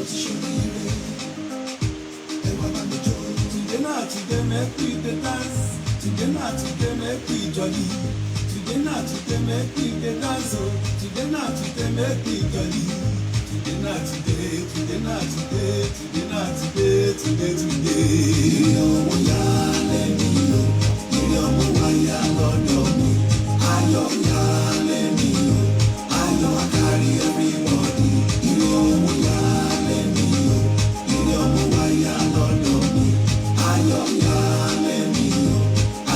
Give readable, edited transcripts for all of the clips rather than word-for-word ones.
ti ṣoríire. Ẹ wá bá mi jó. Today na today make we dey dance. Today na today make we jolly. Today na today make we dey dance o. Today na today make we jolly. Today na today, today na today, today na today, today today. Ire ọmọ ya lẹ́mi o, ire ọmọ wa ya lọ́dọ̀ mi. Ayọ̀ ya lẹ́mi o, ayọ̀ I carry everybody. Ire ọmọ ya lẹ́mi o, ire ọmọ wa ya lọ́dọ̀ mi. Ayọ̀ ya lẹ́mi o,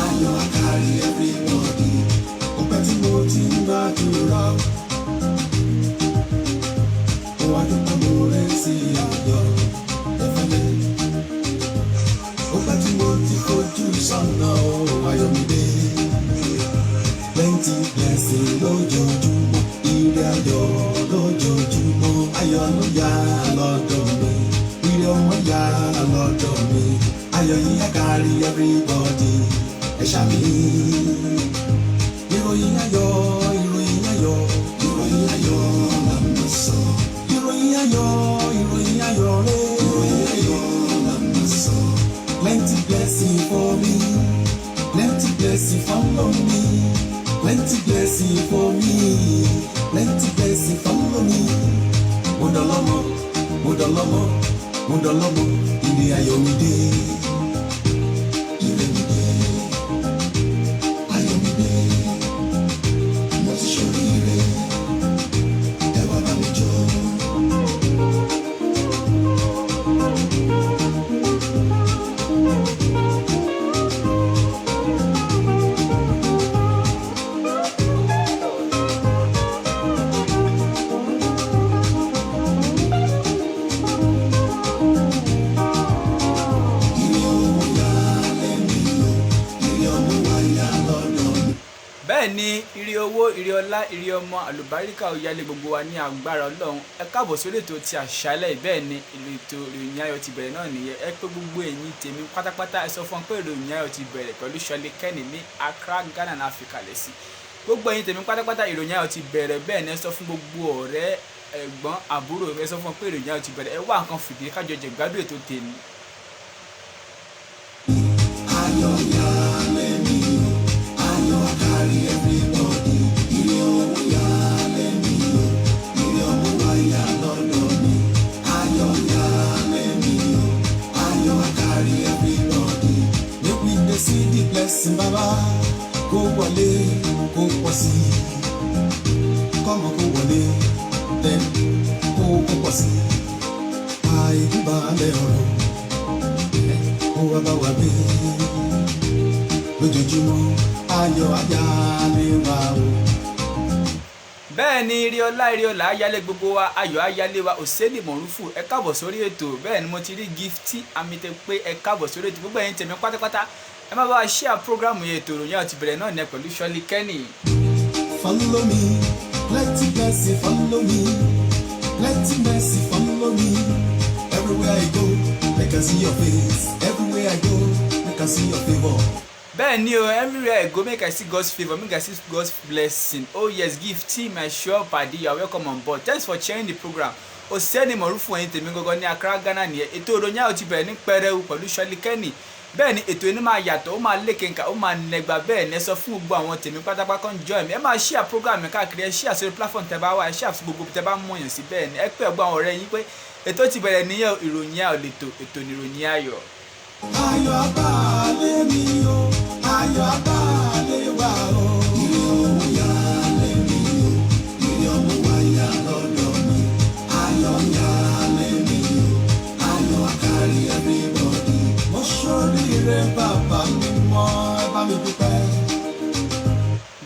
ayọ̀ I carry everybody. Ọpẹ́ tí mo ti ń gbàdúrà o. Plenty blessing lójoojúmọ́, ire ayọ̀ lójoojúmọ́, ayọ̀ ló yá lọ́dọ̀ mi, ire ọmọ yá lọ́dọ̀ mi, ayọ̀ yìí I carry everybody, ẹ ṣàmì. Ìròyìn ayọ̀, ìròyìn ayọ̀, ìròyìn ayọ̀ là ń sọ. Ìròyìn ayọ̀, ìròyìn ayọ̀ rẹ̀, ìròyìn ayọ̀ là ń sọ. Plenty blessing for me, plenty blessing follow me. Plenty blessing for me, plenty blessing follow me. Mudolomo, mudolomo, mudolomo, ire ayọ̀ mi dé. Ire mi dé, ayọ̀ mi dé. Mo ti ṣoríire, ẹ wá bá mi jó. Bẹ́ẹ̀ ni ire owó, ire ọlá, ire ọmọ àlùbáríkà ó yálé gbogbo wa ní agbára Ọlọ́run. Ẹ káàbọ̀ sórí ètò ti àṣálẹ́. Bẹ́ẹ̀ ni ètò ìròyìn ayọ̀ ti bẹ̀rẹ̀ náà nìyẹn. Ẹ pé gbogbo ẹ̀yin tèmi pátápátá ẹ sọ fún wọn pé ìròyìn ayọ̀ ti bẹ̀rẹ̀ pẹ̀lú Ṣọlé Kenny ní Accra, Ghana náà fi kalẹ̀ sí. Gbogbo ẹ̀yin tèmi pátápátá ìròyìn ayọ̀ ti bẹ̀rẹ̀. Bẹ́ẹ̀ ni ẹ sọ fún gbogbo ọ̀rẹ́, ẹ̀gbọ́n, àbúrò ẹ sọ fún wọn pé ìròyìn ayọ̀ ti bẹ̀rẹ̀. Ẹ wá nǹkan fìdí kájọ jẹ gbádùn ètò tèmi. Ayọ̀ ya lẹ́mi o, ayọ̀ I carry everybody. Ire ọmọ ya lẹ́mi o, ire ọmọ wa ya lọ́dọ̀ mi. Ayọ̀ ya lẹ́mi o, ayọ̀ I carry everybody. Make we dey see the blessing Baba, kó wọlé kó pọ̀ sí i. Kọ́mọ kó wọlé tẹ́ kó pọ̀ sí i. Àìdúbàlẹ̀ ọ̀rọ̀ kó wá bá wa gbé. Lójoojúmọ́ ayọ̀ ayálé wa o. Bẹ́ẹ̀ ni ire ọlá, ire ọlá ayálé gbogbo wa, ayọ̀ ayálé wa. Òsèlè Mọ̀rúfù ẹ káàbọ̀ sórí ètò. Bẹ́ẹ̀ ni mo ti rí Gifty Amite pé ẹ káàbọ̀ sórí ètò. Gbogbo ẹ̀yin tèmi pátápátá ẹ má bá wa share programu yẹn, ètò ìròyìn àti bẹ̀rẹ̀ náà ní ẹ pẹ̀lú Ṣọlé Kenny. Follow me, plenty blessing follow me, plenty mercy follow me. Everywhere I go, make I see your face. Everywhere I go, make I see your favor. Bẹ́ẹ̀ ni o, everywhere I go make I see God's favour, make I see God's blessing. Oh yes, Gifty, my sure paddy, you are welcome on board. Thanks for sharing the program. Òsèlè Mọ̀rúfù ẹ̀yin tèmi gangan ní Accra, Ghana nìyẹn. Ètò ìròyìn ayọ̀ ti bẹ̀rẹ̀ ní pẹrẹu pẹ̀lú Ṣọlé Kenny. Bẹ́ẹ̀ ni ètò yìí máa yàtọ̀, ó máa lékenkà, ó máa nẹgbà. Bẹ́ẹ̀ ni ẹ sọ fún gbogbo àwọn tèmi pátápátá ń join mi. Ẹ máa share program mi káàkiri, ẹ share sórí platform tẹ́ bá wà, ẹ share sí gbogbo tẹ́ bá mọ̀yàn sí. Bẹ́ẹ̀ ni ẹ pé ọgbọ́n àwọn ọ̀rẹ́ yín pé ètò ti bẹ̀rẹ̀ níyẹn, ìròyìn ayọ̀ lètò, ètò ni ìròyìn ayọ̀. Ayọ̀ abáalé mi o, ayọ̀ abáalé wa o. Ire ọmọ ya lẹ́mi o, ire ọmọ wa ya lọ́dọ̀ mi. Ayọ̀ ya lẹ́mi o, ayọ̀ I carry everybody. Mo ṣoríire bàbá mi mọ́, ẹ bá mi dúpẹ́.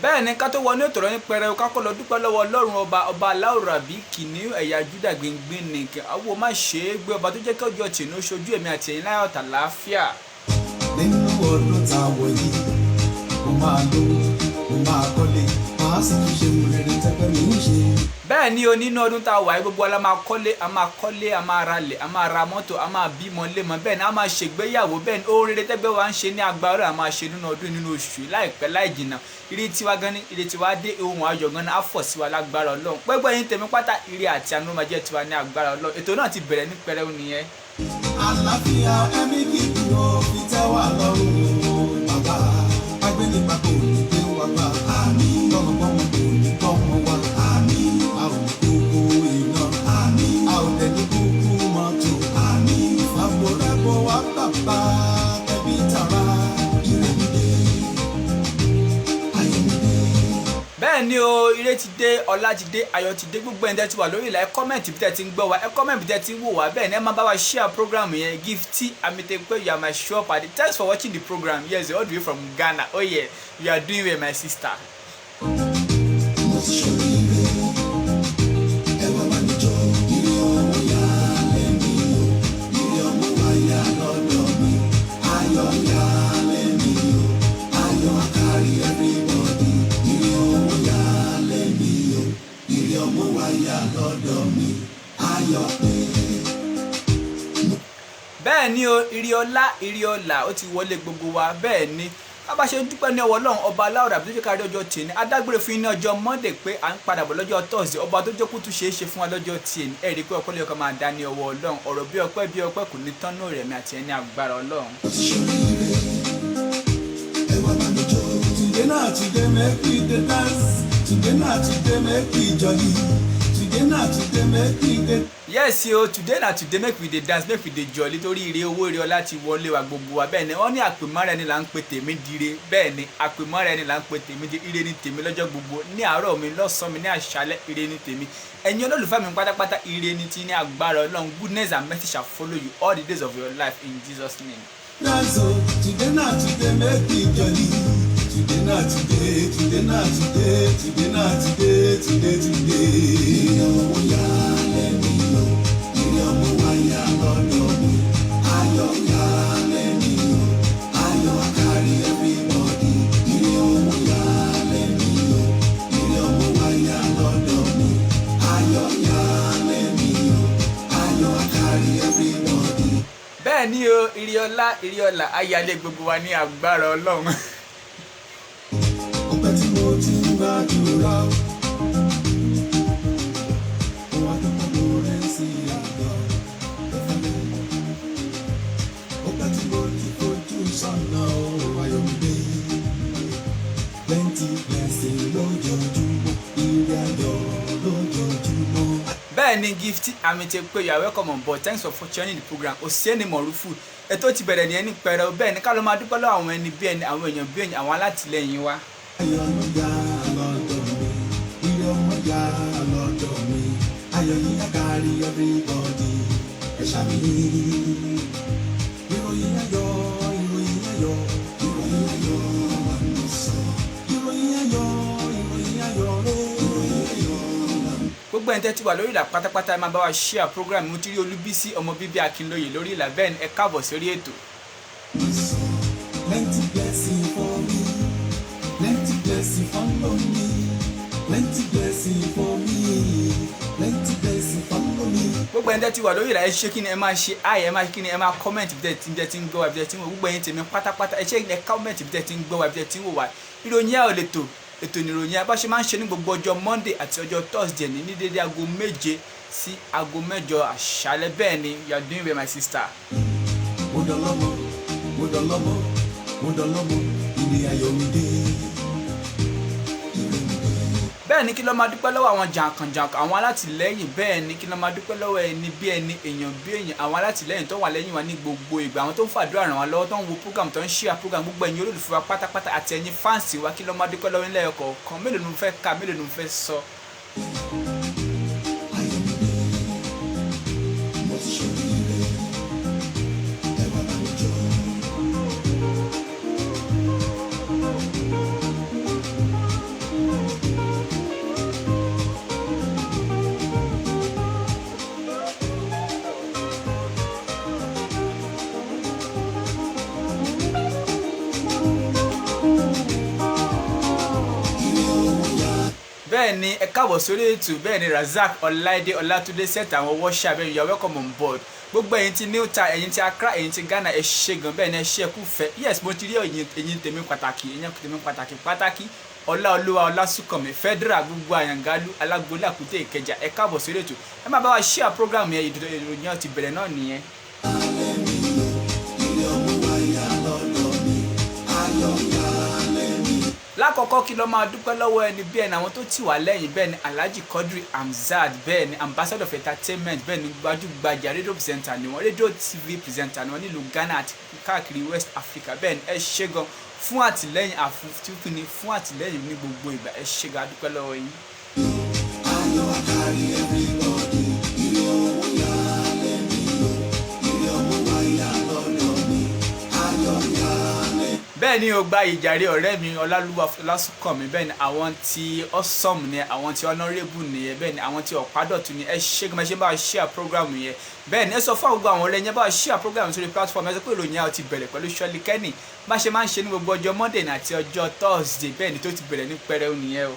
Bẹ́ẹ̀ ni ká tó wọnú ètò rẹ ní pẹrẹu ká kọ́ lọ dúpẹ́ lọ́wọ́ Ọlọ́run ọba aláwòrábí kìnìún ẹ̀yà Júdà gbìngbìn nìkan. Àwọn máa ṣe é gbé ọba tó jẹ́ kí ọjọ́ tìǹú ṣojú èmi àti ẹ̀yin láyọ̀ tà láàfíà. Nínú ọdún tá a wọ̀ yìí, mo máa lò, mo máa kọ́lé, máa má sì tún ṣe rere tẹ́gbẹ́ mi ń ṣe. bẹ́ẹ̀ ni o nínú ọdún tá a wà yìí gbogbo wa la máa kọ́lé a máa ralẹ̀ a máa ra mọ́tò a máa bímọ lémọ bẹ́ẹ̀ ni a máa ṣègbéyàwó bẹ́ẹ̀ ni ohun rere tẹ́gbẹ́ wa ń ṣe ní agbára a máa ṣe nínú ọdún nínú oṣù láìpẹ́ láì jìnnà ire tiwa gan ni ire tiwa dé ohun ayọ̀ gan ni á fọ̀ sí wa lágbára Ọlọ́run pẹ́gbẹ́ yín tèmi pátá ire àti àánú máa jẹ́ tiwa ní agbára Ọlọ́run ètò náà ti bẹ̀rẹ̀ ní pẹrẹu nìyẹn. àlàáfíà ẹ̀mí gígùn ó fi tẹ́ wa lọ́rùn bàbá agbẹ́nipa kò ní gbé wa bá àmín gbọ́mọgbọ́mọ kò ní gbọ́mọ wa àmín a ò ní kúkú iná àmín a ò dẹ̀ ní kúkú mọ́tò àmín fàbọ̀rẹ́bọ̀ wa bàbá ẹbí tara ìrẹ́mìdé ayọ̀mìdé. bẹ́ẹ̀ ni o ire ti dé ọlá ti dé ayọ̀ ti dé gbogbo ẹni tẹ́ ti wà lórí ìlà ẹ kọ́mẹ̀ntì bí tẹ́ ti ń gbọ́ wa ẹ kọ́mẹ̀ntì bí tẹ́ ti ń wò wá bẹ́ẹ̀ ni ẹ máa bá wa share program yẹn Gift Amitepe you are my sure party thanks for watching the program yes all the way from Ghana oh yeah you are doing well my sister. mo ti ṣoríire ẹ wá bá mi jó ire ọmọ ya lẹ́mí o ire ọmọ wa ya lọ́dọ̀ mi ayọ̀ ya lẹ́mí o ayọ̀ kárí everybody ire ọmọ ya lẹ́mí o ire ọmọ wa ya lọ́dọ̀ mi ayọ̀ pé. bẹ́ẹ̀ ni o ire ọlá ó ti wọlé gbogbo wa bẹ́ẹ̀ ni bá ṣe ń dúpẹ́ ní ọwọ́ Ọlọ́run ọba aláwọ̀dà bí tó jẹ́ kárí ọjọ́ tìní adágbére fún yín ní ọjọ́ Monday pé à ń padà bọ̀ lọ́jọ́ Thursday ọba tó jókòó tún ṣeé ṣe fún wa lọ́jọ́ tìní ẹ̀rí pé ọpẹ́ lẹ́yọ̀kan máa dá ní ọwọ́ Ọlọ́run ọ̀rọ̀ bí ọpẹ́ kò ní tán náà rẹ̀mí àti ẹni agbára Ọlọ́run. Today make we dey dance today make we jolly today make we dey. yes o today make we dey dance make we dey jolly torí ire owó ire ọlá ti wọlé wa gbogbo wa bẹ́ẹ̀ ni wọ́n ní àpèmọ́ra ẹni là ń pe tèmi dire bẹ́ẹ̀ ni àpèmọ́ra ẹni là ń pe tèmi dire ire ni tèmi lọ́jọ́ gbogbo ní àárọ̀ mi lọ́sàn-án mi ní àṣálẹ́ ire ni tèmi ẹ̀yin olólùfẹ́ mi pátápátá ire ni ti ní agbára Ọlọ́run goodness and mercy shall follow you all the days of your life in Jesus name. Dance o today make we jolly today ọmọ ya lẹ́mí o ire ọmọ wa ya lọ́dọ̀ mi ayọ̀ ya lẹ́mí o ayọ̀ kárí everybody ire ọmọ ya lẹ́mí o ire ọmọ wa ya lọ́dọ̀ mi ayọ̀ ya lẹ́mí o ayọ̀ kárí everybody. bẹ́ẹ̀ ni o ire ọlá ayálé gbogbo wa ní agbára Ọlọ́run. ọpẹ́ tí mo ti ń gbàdúrà ó wá dúpẹ́ mo rẹ̀ sí àgbọ̀ ọpẹ́ tí mo ti fojú sọ́nà ó ayọ̀mídé plenty blessing lójoojúmọ́ ire ayọ̀ lójoojúmọ́. bẹ́ẹ̀ ni Gift Amitepe you are welcome on board thanks for joining the program Osieni Morufu ètò ti bẹ̀rẹ̀ ní ẹni pẹ̀rẹ̀ bẹ́ẹ̀ ni ká ló máa dúpẹ́ lọ́wọ́ àwọn ẹni bí ẹni àwọn èèyàn bí èèyàn àwọn alátìlẹyìn wa. ayọ̀ ọmọ ya lọ́dọ̀ mi ire ọmọ ya lọ́dọ̀ mi ayọ̀ yíyá kárí everybody ẹ ṣàmì ìròyìn ayọ̀ wà ló sọ ìròyìn ayọ̀ gbogbo ẹni tẹ́ ti wà lórí ìlà pátápátá ẹ máa bá wa share program mo ti rí Olúbísí ọmọ bíbí Akínlóye lórí ìlà bẹ́ẹ̀ ni ẹ káàbọ̀ sórí ètò. plenty blessing for me plenty blessing follow me plenty blessing for me plenty blessing follow me. gbogbo ẹni tẹ́ ti wà lórí ìlà ẹ ṣe kí ni ẹ máa ṣe ẹ máa kí ni ẹ máa comment bí tẹ́ ti ń gbọ́ wa bí tẹ́ ti ń wò gbogbo ẹ̀yin tèmi pátápátá ẹ ṣe ẹ comment bí tẹ́ ti ń gbọ́ wa bí tẹ́ ti ń wò wá ìròyìn ẹ̀ ò lè tò ètò ìròyìn bá ṣe máa ń ṣe ní gbogbo ọjọ́ Monday àti ọjọ́ Thursday ní dédé aago 7 sí aago 8 àṣálẹ́ bẹ́ẹ̀ ni you are doing well my sister. mo dọ̀lọ́mọ ilé ayọ̀mídé. bẹ́ẹ̀ ni kí ló máa dúpẹ́ lọ́wọ́ àwọn jàǹkànjàǹkàn àwọn alátìlẹ́yìn bẹ́ẹ̀ ni kí ló máa dúpẹ́ lọ́wọ́ ẹni bí ẹni èèyàn bí èèyàn àwọn alátìlẹ́yìn tó wà lẹ́yìn wa ní gbogbo ìgbà àwọn tó ń fàdúrà ràn wá lọ́wọ́ tó ń wo program tó ń share program gbogbo ẹ̀yin olólùfẹ́ wa pátápátá àti ẹ̀yin fáǹsì wa kí ló máa dúpẹ́ lọ́wọ́ nílẹ̀ ọkọ̀ọ̀kan mélòó ni mo fẹ́ ka mélòó ni mo fẹ́ sọ. bẹ́ẹ̀ ni ẹ káàbọ̀ sórí ètò bẹ́ẹ̀ ni Razak Ọláìdé Ọlátúndé set àwọn wọ́ṣà bẹ́ẹ̀ ni you are welcome on board gbogbo ẹ̀yin ti New Town ẹ̀yin ti Accra ẹ̀yin ti Ghana ẹ ṣé gan bẹ́ẹ̀ ni ẹ ṣé kú fẹ́ yes mo ti rí ẹ̀yin tèmi pàtàkì Ọláolúwa Ọlásùnkànmí Federal gbogbo àyàngalú alágbólé Àkúté Ìkẹjà ẹ káàbọ̀ sórí ètò ẹ máa bá wa share program yẹn ìròyìn ti bẹ̀rẹ̀ náà nìyẹn. lákọ̀ọ́kọ́ kí ló máa dúpẹ́ lọ́wọ́ ẹni bẹ́ẹ̀ ni àwọn tó tì wá lẹ́yìn bẹ́ẹ̀ ni Alhaji Quadri Hamzat bẹ́ẹ̀ ni ambassador of entertainment bẹ́ẹ̀ ni gbajúgbajà rédíò presenter ni wọ́n rédíò TV presenter ni wọ́n nílùú Ghana àti káàkiri West Africa bẹ́ẹ̀ ni ẹ ṣé gan fún àtìlẹ́yìn àfúnfúnni fún àtìlẹ́yìn ní gbogbo ìgbà ẹ ṣé gan adúpẹ́ lọ́wọ́ yín. bẹ́ẹ̀ ni o gba ìjàre ọ̀rẹ́ mi Ọláolúwa Ọlásùnkànmí bẹ́ẹ̀ ni àwọn tí awesome ni àwọn tí honourable nìyẹn bẹ́ẹ̀ ni àwọn tí ọ̀pádọ̀tún ni ẹ ṣé gan ṣe bá share program yẹn bẹ́ẹ̀ ni ẹ sọ fún gbogbo àwọn ọ̀rẹ́ yẹn bá share program sórí platform ẹ sọ pé ìròyìn àwọn ti bẹ̀rẹ̀ pẹ̀lú Ṣọ́lí Kenny bá ṣe máa ń ṣe ní gbogbo ọjọ́ Monday àti ọjọ́ Thursday bẹ́ẹ̀ ni tó ti bẹ̀rẹ̀ ní pẹrẹu nìyẹn o.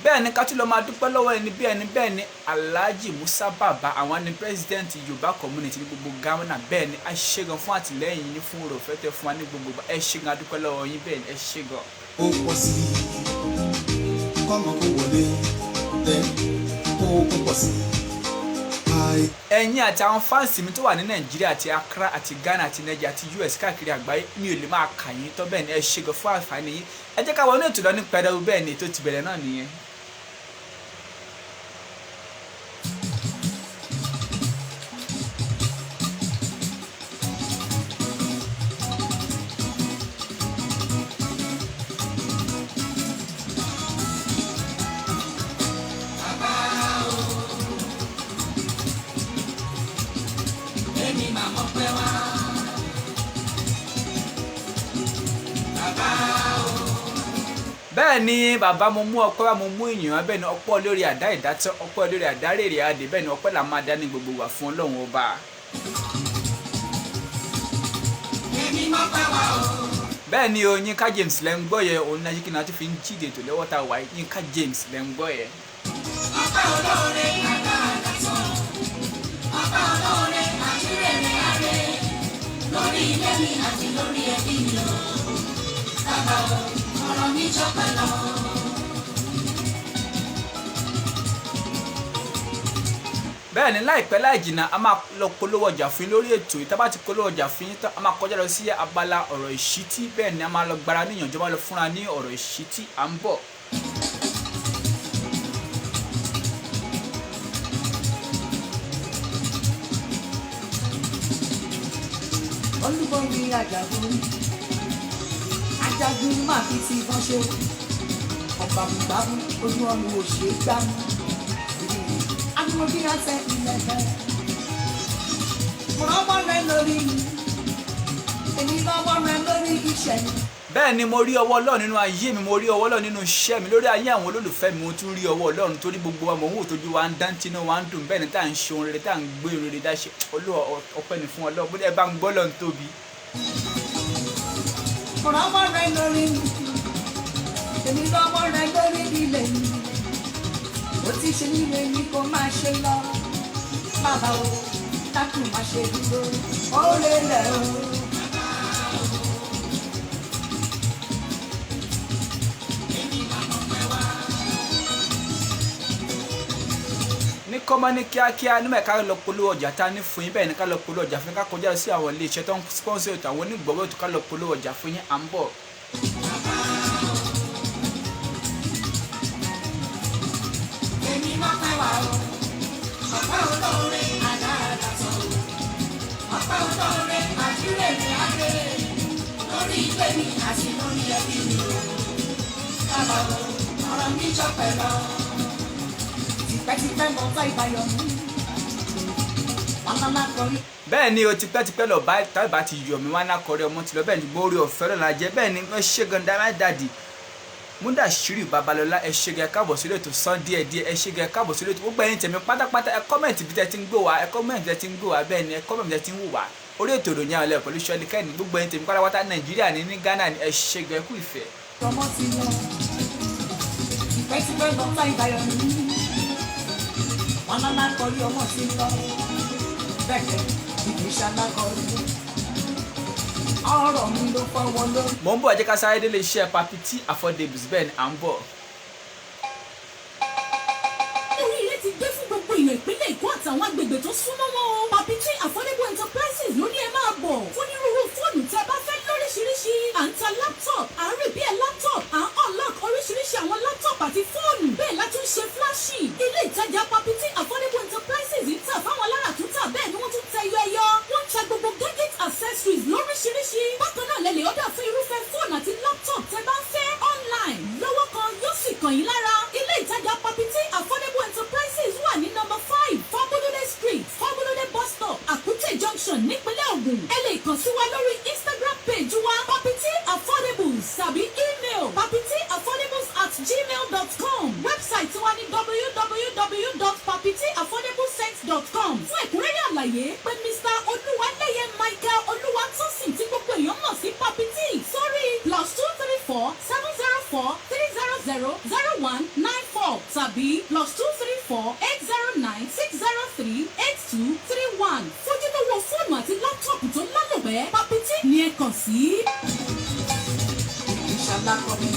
bẹ́ẹ̀ ni ká tún lọ máa dúpẹ́ lọ́wọ́ ẹni bí ẹni bẹ́ẹ̀ ni Alhaji Musa Baba àwọn ni president Yorùbá community ní gbogbo Ghana bẹ́ẹ̀ ni ẹ ṣé gan fún àtìlẹ́yìn yín fún ọ̀rọ̀ fẹ́ tẹ fún wa ní gbogbo ẹ ṣé gan adúpẹ́ lọ́wọ́ yín bẹ́ẹ̀ ni ẹ ṣé gan. ó pọ̀ sí i kọ́mọ kó wọlé tẹ kó pọ̀ sí i. ẹ̀yin àti àwọn fáǹsì mi tó wà ní Nàìjíríà àti Accra àti Ghana àti Nigeria àti US káàkiri àgbáyé mi ò lè máa kà yín tọ́ bẹ́ẹ̀ ni ẹ ṣé gan fún àǹfààní yín ẹ jẹ́ ká wọnú ètò lọ ní pẹrẹu bẹ́ẹ̀ ni ètò ti bẹ̀rẹ̀ náà nìyẹn. bẹ́ẹ̀ ni bàbá mo mú ọpẹ́ wá mo mú ìyàn bẹ́ẹ̀ ni ọpẹ́ lórí àdá ìdátọ́ ọpẹ́ lórí àdá rèrè adé bẹ́ẹ̀ ni ọpẹ́ là máa dá ní gbogbo wà fún Ọlọ́run ọba. bẹ́ẹ̀ ni o Yínká James lẹ́ ń gbọ́ yẹ òun náà yíkí náà tó fi ń jíde ètò lọ́wọ́ tá a wà Yínká James lẹ́ ń gbọ́ yẹ. ọpẹ́ olóore àdá àdátọ́ ọpẹ́ olóore àti rèrè adé lórí ilé mi àti lórí ẹbí mi o bàbá o ọ̀rọ̀ mi jọpẹ́ lọ. bẹ́ẹ̀ ni láìpẹ́ láì jìnnà a máa lọ polówó ọjà fún yín lórí ètò yìí tá bá ti polówó ọjà fún yín tán a máa kọjá lọ sí abala ọ̀rọ̀ ìṣítí bẹ́ẹ̀ ni a máa lọ gbára níyànjú máa lọ fúnra ní ọ̀rọ̀ ìṣítí à ń bọ̀. olúborí àjàgún ajagun máa fi ti bọ́n ṣe ọ̀bàmùbámú ojú ọ̀nà òṣè gbámú agbóhùn àtẹ ilẹ̀ bẹ́ẹ̀ mo rọ́mọ́ rẹ lórí èmi lọ́wọ́ rẹ lórí iṣẹ́ mi. bẹ́ẹ̀ ni mo rí ọwọ́ Ọlọ́run nínú ayé mi mo rí ọwọ́ Ọlọ́run nínú iṣẹ́ mi lórí ayé àwọn olólùfẹ́ mi mo tún rí ọwọ́ Ọlọ́run torí gbogbo wa mò ń wò tójú wa ń dán tínú wa ń dùn bẹ́ẹ̀ ni tá à ń ṣe ohun rere tá à ń gbé rere dá ṣe ọpẹ́ ni fún Ọlọ́run bó ẹ bá ń gbọ́ Ọlọ́run tóbi. mo rọ́mọ́ rẹ lórí èmi lọ́wọ́ rẹ lórí ilẹ̀ mi ó ti ṣe nílé mi kó máa ṣe lọ bàbá o dákun máa ṣe dúró ó lè lẹ̀ o. ní kọ́mọ́ ní kíákíá nígbà ká lọ polówó ọjà tá a ní fún yín bẹ́ẹ̀ ni ká lọ polówó ọjà fún yín ká kọjá sí àwọn ilé iṣẹ́ tó ń sponsor ètò àwọn onígbọ̀wọ́ ètò ká lọ polówó ọjà fún yín à ń bọ̀. èmi máa pẹ́ wá o ọpẹ́ olóore àdá àdàtọ̀ ọpẹ́ olóore àdúrẹ́mi adé lórí ilé mi àti lórí ẹbí mi o bàbá o ọ̀rọ̀ mi jọpẹ́ lọ. tipẹ́tipẹ́ lọ bá ìbáyọ̀ mi wàhálà kọrí. bẹ́ẹ̀ ni o tipẹ́tipẹ́ lọ bá tábà ti yọ̀ mí wá náà kọrí ọmọ ti lọ bẹ́ẹ̀ ni gbórí ọ̀fẹ́ lọ́la jẹ́ bẹ́ẹ̀ ni wọ́n ṣe gan dáná dàdí Mudashiru Babalọlá ẹ ṣé gan, ẹ káàbọ̀ sórí ètò Sàn Díẹ̀ Díẹ̀, ẹ ṣé gan, ẹ káàbọ̀ sórí ètò gbogbo ẹ̀yin tèmi pátápátá. Ẹ kọ́mẹ̀ntì bí tẹ́ ti ń gbọ́ wa, ẹ kọ́mẹ̀ntì tẹ́ ti ń gbọ́ wa, bẹ́ẹ̀ ni ẹ kọ́mẹ̀ntì tẹ́ ti ń wò wá orí ètò ìròyìn àwọn ẹlẹ́pẹ̀lú Ṣọ́lí Kẹ́ni. Gbogbo ẹ̀yin tèmi pátápátá Nàìjíríà ní Ghana ní ẹ ṣé gan, ẹ kú ìfẹ́. Ọmọ ti lọ, ìfẹ́ ti fẹ́ lọ fẹ́ ìbáyọ̀ mi. Wọn lọ́la kọrí ọmọ ti lọ, bẹ́ẹ̀ ìdí ṣalákọrí. Ọ̀rọ̀ mi ló fọwọ́ lórí. Mo ń bọ̀, ẹ jẹ́ ká sáré délé iṣẹ́ Papi T Affordables, bẹ́ẹ̀ ni à ń bọ̀. Oríire ti dé fún gbogbo èèyàn ìpínlẹ̀ Èkó àtàwọn agbègbè tó súnmọ́ wọn o. Papi T Affordable Enterprises ló ní ẹ máa bọ̀. Fún onírúurú fóònù tẹ́ bá fẹ́ lóríṣiríṣi. À ń ta laptop, à ń repair laptop, à ń unlock oríṣiríṣi àwọn laptop àti fóònù. Bẹ́ẹ̀ la tún ṣe flashy. Ilé ìtajà Papi T Affordable Enterprises ń tà fáwọn aláràtúntà, bẹ́ẹ̀ ni wọ́n tún tẹ ẹyọ. Wọ́n ń ta gbogbo gadget accessories lóríṣiríṣi. Bákan náà lẹ lè ọ̀dà fún irúfẹ́ fóònù àti laptop tẹ́ bá fẹ́ online. Lọ́wọ́ kan yóò sì kàn yín lára. Ilé ìtajà Papi T Affordable Enterprises wà ní number 5 Fabolode Street, Fabolode bus stop, Akute Junction nípínlẹ̀ Ògùn. Ẹ lè kàn sí wa lórí Instagram page wa Papi T Affordables tàbí email papitaffordables@gmail.com. Website wa ní www.papitaffordablescent.com. Fún ẹ̀kúnrẹ́rẹ́ àlàyé pé Mr. Olúwaléyé Michael Olúwatósìn tí gbogbo èèyàn mọ̀ sí Papi T sórí +234 704 300 0194 tàbí +234 809 603 8231. Fojúlówó fóònù àti láptọ̀pù tó lálòpẹ́ Papi T ni ẹ kàn sí. Ìṣàlákọrí.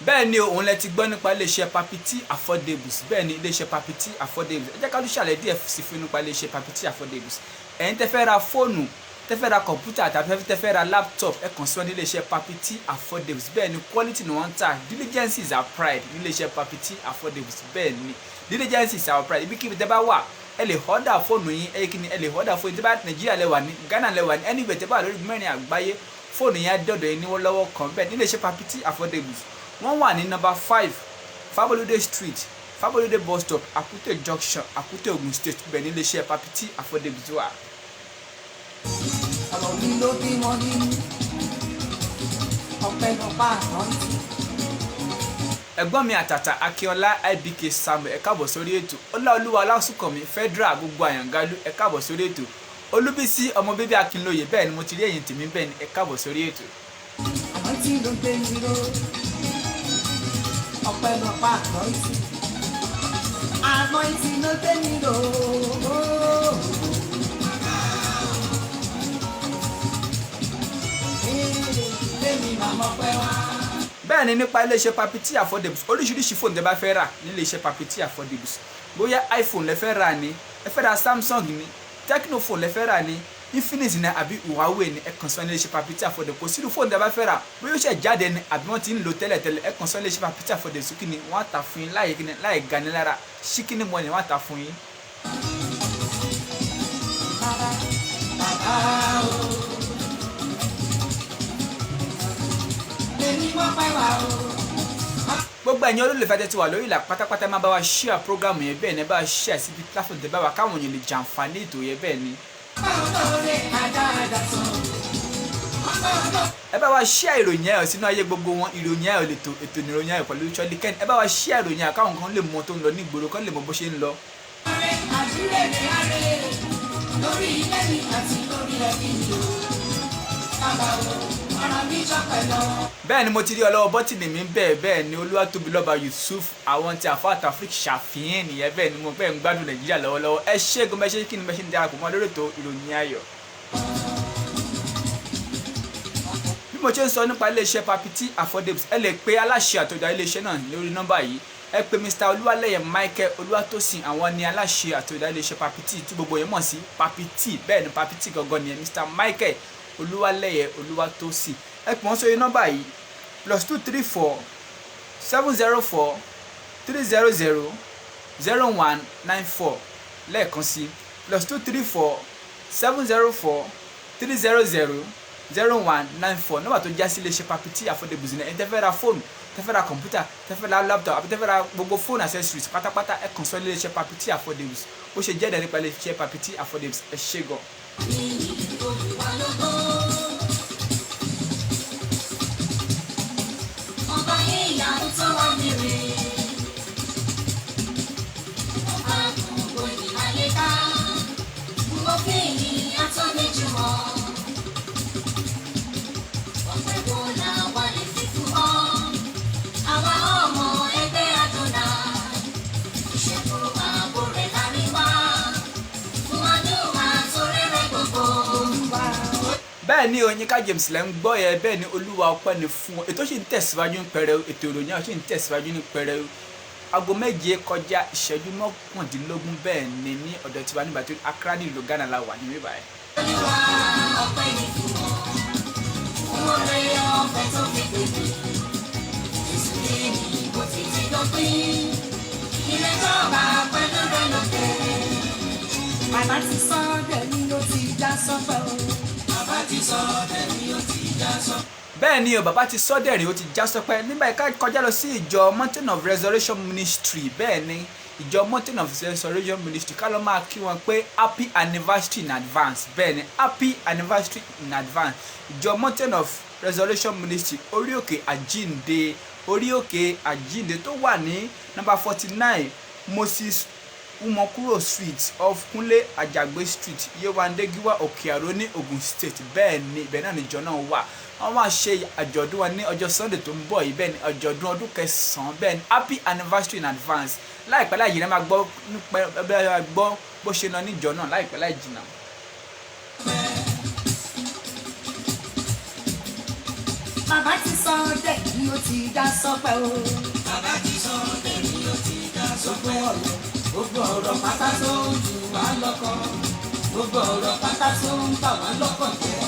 Bẹ́ẹ̀ ni òun lẹ ti gbọ́ nípa iléeṣẹ́ Papi T Affordables. Bẹ́ẹ̀ ni iléeṣẹ́ Papi T Affordables. Ẹ jẹ́ ká ló ṣàlàyé díẹ̀ sí fún nípa iléeṣẹ́ Papi T Affordables. Ẹ̀yin tẹ́ fẹ́ ra fóònù, tẹ́ fẹ́ ra kọ̀ǹpútà tàbí tẹ́ fẹ́ ra laptop, ẹ kàn sí wọn ní iléeṣẹ́ Papi T Affordables. Bẹ́ẹ̀ ni quality ni wọ́n ń tà. Diligence is our pride ní iléeṣẹ́ Papi T Affordables. Bẹ́ẹ̀ ni diligence is our pride. Ibikíbi tẹ́ bá wà ẹ lè order fóònù yín, ẹ lè order fóònù tẹ́ bá Nàìjíríà lẹ wà ní, Ghana lẹ wà ní, anywhere tẹ́ bá lórí mẹ́rin àgbáyé fóònù yẹn á dọ̀dọ̀ yín níwọ́ lọ́wọ́ kan. Bẹ́ẹ̀ ní iléeṣẹ́ Papi T Affordables. Wọ́n wà ní number 5 Fabolode Street, Fabolode bus stop, Akute Junction, Akute Ogun State. Bẹ́ẹ̀ ní iléeṣẹ́ Papi T Affordables wà. Ọ̀rọ̀ mi ló bí wọn nínú. Ọpẹ́ lọ bá àrántí. Ẹ̀gbọ́n mi àtàtà Akínọlá IBK Samuel ẹ káàbọ̀ sórí ètò. Ọláolúwa Ọlásùnkànmí Federal gbogbo àyàngalú ẹ káàbọ̀ sórí ètò. Olúbísí ọmọ bíbí Akínlóye bẹ́ẹ̀ ni mo ti rí ẹ̀yin tèmi, bẹ́ẹ̀ ni ẹ káàbọ̀ sórí ètò. Àrántí ló gbé mi ró. Ọpẹ́ lọ bá àrántí. Àrántí ló gbé mi ró. Èmi màmá pẹ́ wá. Bẹ́ẹ̀ ni nípa iléeṣẹ́ Papi T Affordables, oríṣiríṣi fóònù tẹ́ bá fẹ́ rà ní iléeṣẹ́ Papi T Affordables. Bóyá iPhone lẹ fẹ́ rà ni, ẹ fẹ́ ra Samsung ni, Tecno phone lẹ fẹ́ rà ni, Infinix ni àbí Huawei ni, ẹ kàn sí iléeṣẹ́ Papi T Affordables. Kò sírú fóònù tẹ́ bá fẹ́ rà, bóyá ó ṣẹ̀ jáde ni àbí wọ́n ti ń lò tẹ́lẹ̀tẹ́lẹ̀, ẹ kàn sí iléeṣẹ́ Papi T Affordables kí ni wọ́n á tà fún yín láì gani lára, ṣíkíní mọ́ ni wọ́n á tà fún yín. Gbogbo ẹ̀yin olólùfẹ́ tẹ́ ti wà lórí ìlà pátápátá máa bá wa share program yẹn, bẹ́ẹ̀ ni ẹ bá wa share síbi platform tẹ́ bá wa káwọn èèyàn lè jàǹfààní ètò yẹn, bẹ́ẹ̀ ni. Ẹ bá wa share ìròyìn ẹ̀ sínú ayé gbogbo wọn, ìròyìn ẹ̀ ètò ìròyìn ẹ̀ pẹ̀lú Ṣọ́lí Kẹ́ni. Ẹ bá wa share ìròyìn ẹ̀ káwọn kan lè mọ tó ń lọ ní ìgboro, kan lè mọ bó ṣe ń lọ. Lórí ilé mi àti lórí ẹbí mi o. Bàbá o, ọ̀rọ̀ mi jọpẹ́ lọ. Bẹ́ẹ̀ ni mo ti rí ọlọ́wọ́ bọ́tìnì mi bẹ́ẹ̀ ni Olúwatóbilọ́ba Yusuf àwọn tí àfọ àtàfírík ṣàfihàn nìyẹn, bẹ́ẹ̀ ni mo bẹ́ẹ̀ ń gbádùn Nàìjíríà lọ́wọ́lọ́wọ́. Ẹ ṣé gan bẹ́ẹ̀ ṣe kí ni bẹ́ẹ̀ ṣe ń darapọ̀ mọ́ lórí ètò ìròyìn ayọ̀. Bí mo ṣe ń sọ nípa iléeṣẹ́ Papi T Affordables, ẹ lè pe aláṣẹ àtọ̀dá iléeṣẹ́ náà lórí nọ́mbà yìí. Ẹ pe Mr. Olúwaléyé Michael Olúwatósìn, àwọn ni aláṣẹ àtọ̀dá iléeṣẹ́ Papi T tí gbogbo yẹn mọ̀ sí Papi T. Bẹ́ẹ̀ ni Papi T gangan ni Mr. Michael Olúwaléyé Olúwatósìn. Ẹ pè wọ́n sórí nọ́mbà yìí +234 704 300 0194 lẹ́ẹ̀kan sí +234 704 300 0194 nọ́mbà tó já sí iléeṣẹ́ Papi T Affordables ní ẹ̀ tẹ́ fẹ́ ra fóònù, tẹ́ fẹ́ ra kọ̀ǹpútà, tẹ́ fẹ́ ra laptop àbí tẹ́ fẹ́ ra gbogbo fóònù accessories pátápátá ẹ kàn sí iléeṣẹ́ Papi T Affordables. Ó ṣe jẹ́ nípa iléeṣẹ́ Papi T Affordables. Ẹ ṣé gan. Ọba bẹ́ẹ̀ ni Yínká James lẹ́ ń gbọ́ yẹn bẹ́ẹ̀ ni Olúwa ọpẹ́ ni fún ètò sì ń tẹ̀síwájú ní pẹrẹu ètò ìròyìn náà sì ń tẹ̀síwájú ní pẹrẹu aago 7 kọjá ìṣẹ́jú 19 bẹ́ẹ̀ ni ní ọ̀dọ̀ tiwa nígbà tí Accra ní ìlú Ghana la wà ní bíbá ẹ̀. Olúwa ọpẹ́ ni fún ọ fún oore ọ̀fẹ́ tó fi gbèbè Jésù ní bó ti ti dópin ilé jọba pẹ̀lú rẹ̀ lókè. Bàbá ti sọ dẹ̀mí ló ti já sọ́pẹ́ o. Bàbá ti sọ dẹ̀mí ló ti já sọ́pẹ́. bẹ́ẹ̀ ni o bàbá ti sọ́dẹ̀rì ó ti já sọpẹ́ nígbà yìí ká kọjá lọ sí ìjọ Mountain of Resurrection Ministry bẹ́ẹ̀ ni ìjọ Mountain of Resurrection Ministry ká lọ máa kí wọn pé happy anniversary in advance bẹ́ẹ̀ ni happy anniversary in advance ìjọ Mountain of Resurrection Ministry orí òkè àjíǹde tó wà ní number 49 Moses Umokuro Street off Kunle Ajagbe Street Yewande Giwa Òkè-Àró ní Ogun State bẹ́ẹ̀ ni ibẹ̀ náà níjọ náà wà wọ́n máa ṣe àjọ̀dún wọn ní ọjọ́ Sunday tó ń bọ̀ yìí bẹ́ẹ̀ ni àjọ̀dún ọdún 9 bẹ́ẹ̀ ni happy anniversary in advance láìpẹ́ láì jìnnà máa gbọ́ bó ṣe lọ níjọ náà láìpẹ́ láì jìnnà. Bàbá ti sọ dẹ̀mí ó ti já sọ́pẹ́ o. Bàbá ti sọ dẹ̀mí ó ti já sọ́pẹ́ o. Gbogbo ọ̀rọ̀ pátá tó ń jù wá lọ́kàn gbogbo ọ̀rọ̀ pátá tó ń bà wá lọ́kàn jẹ́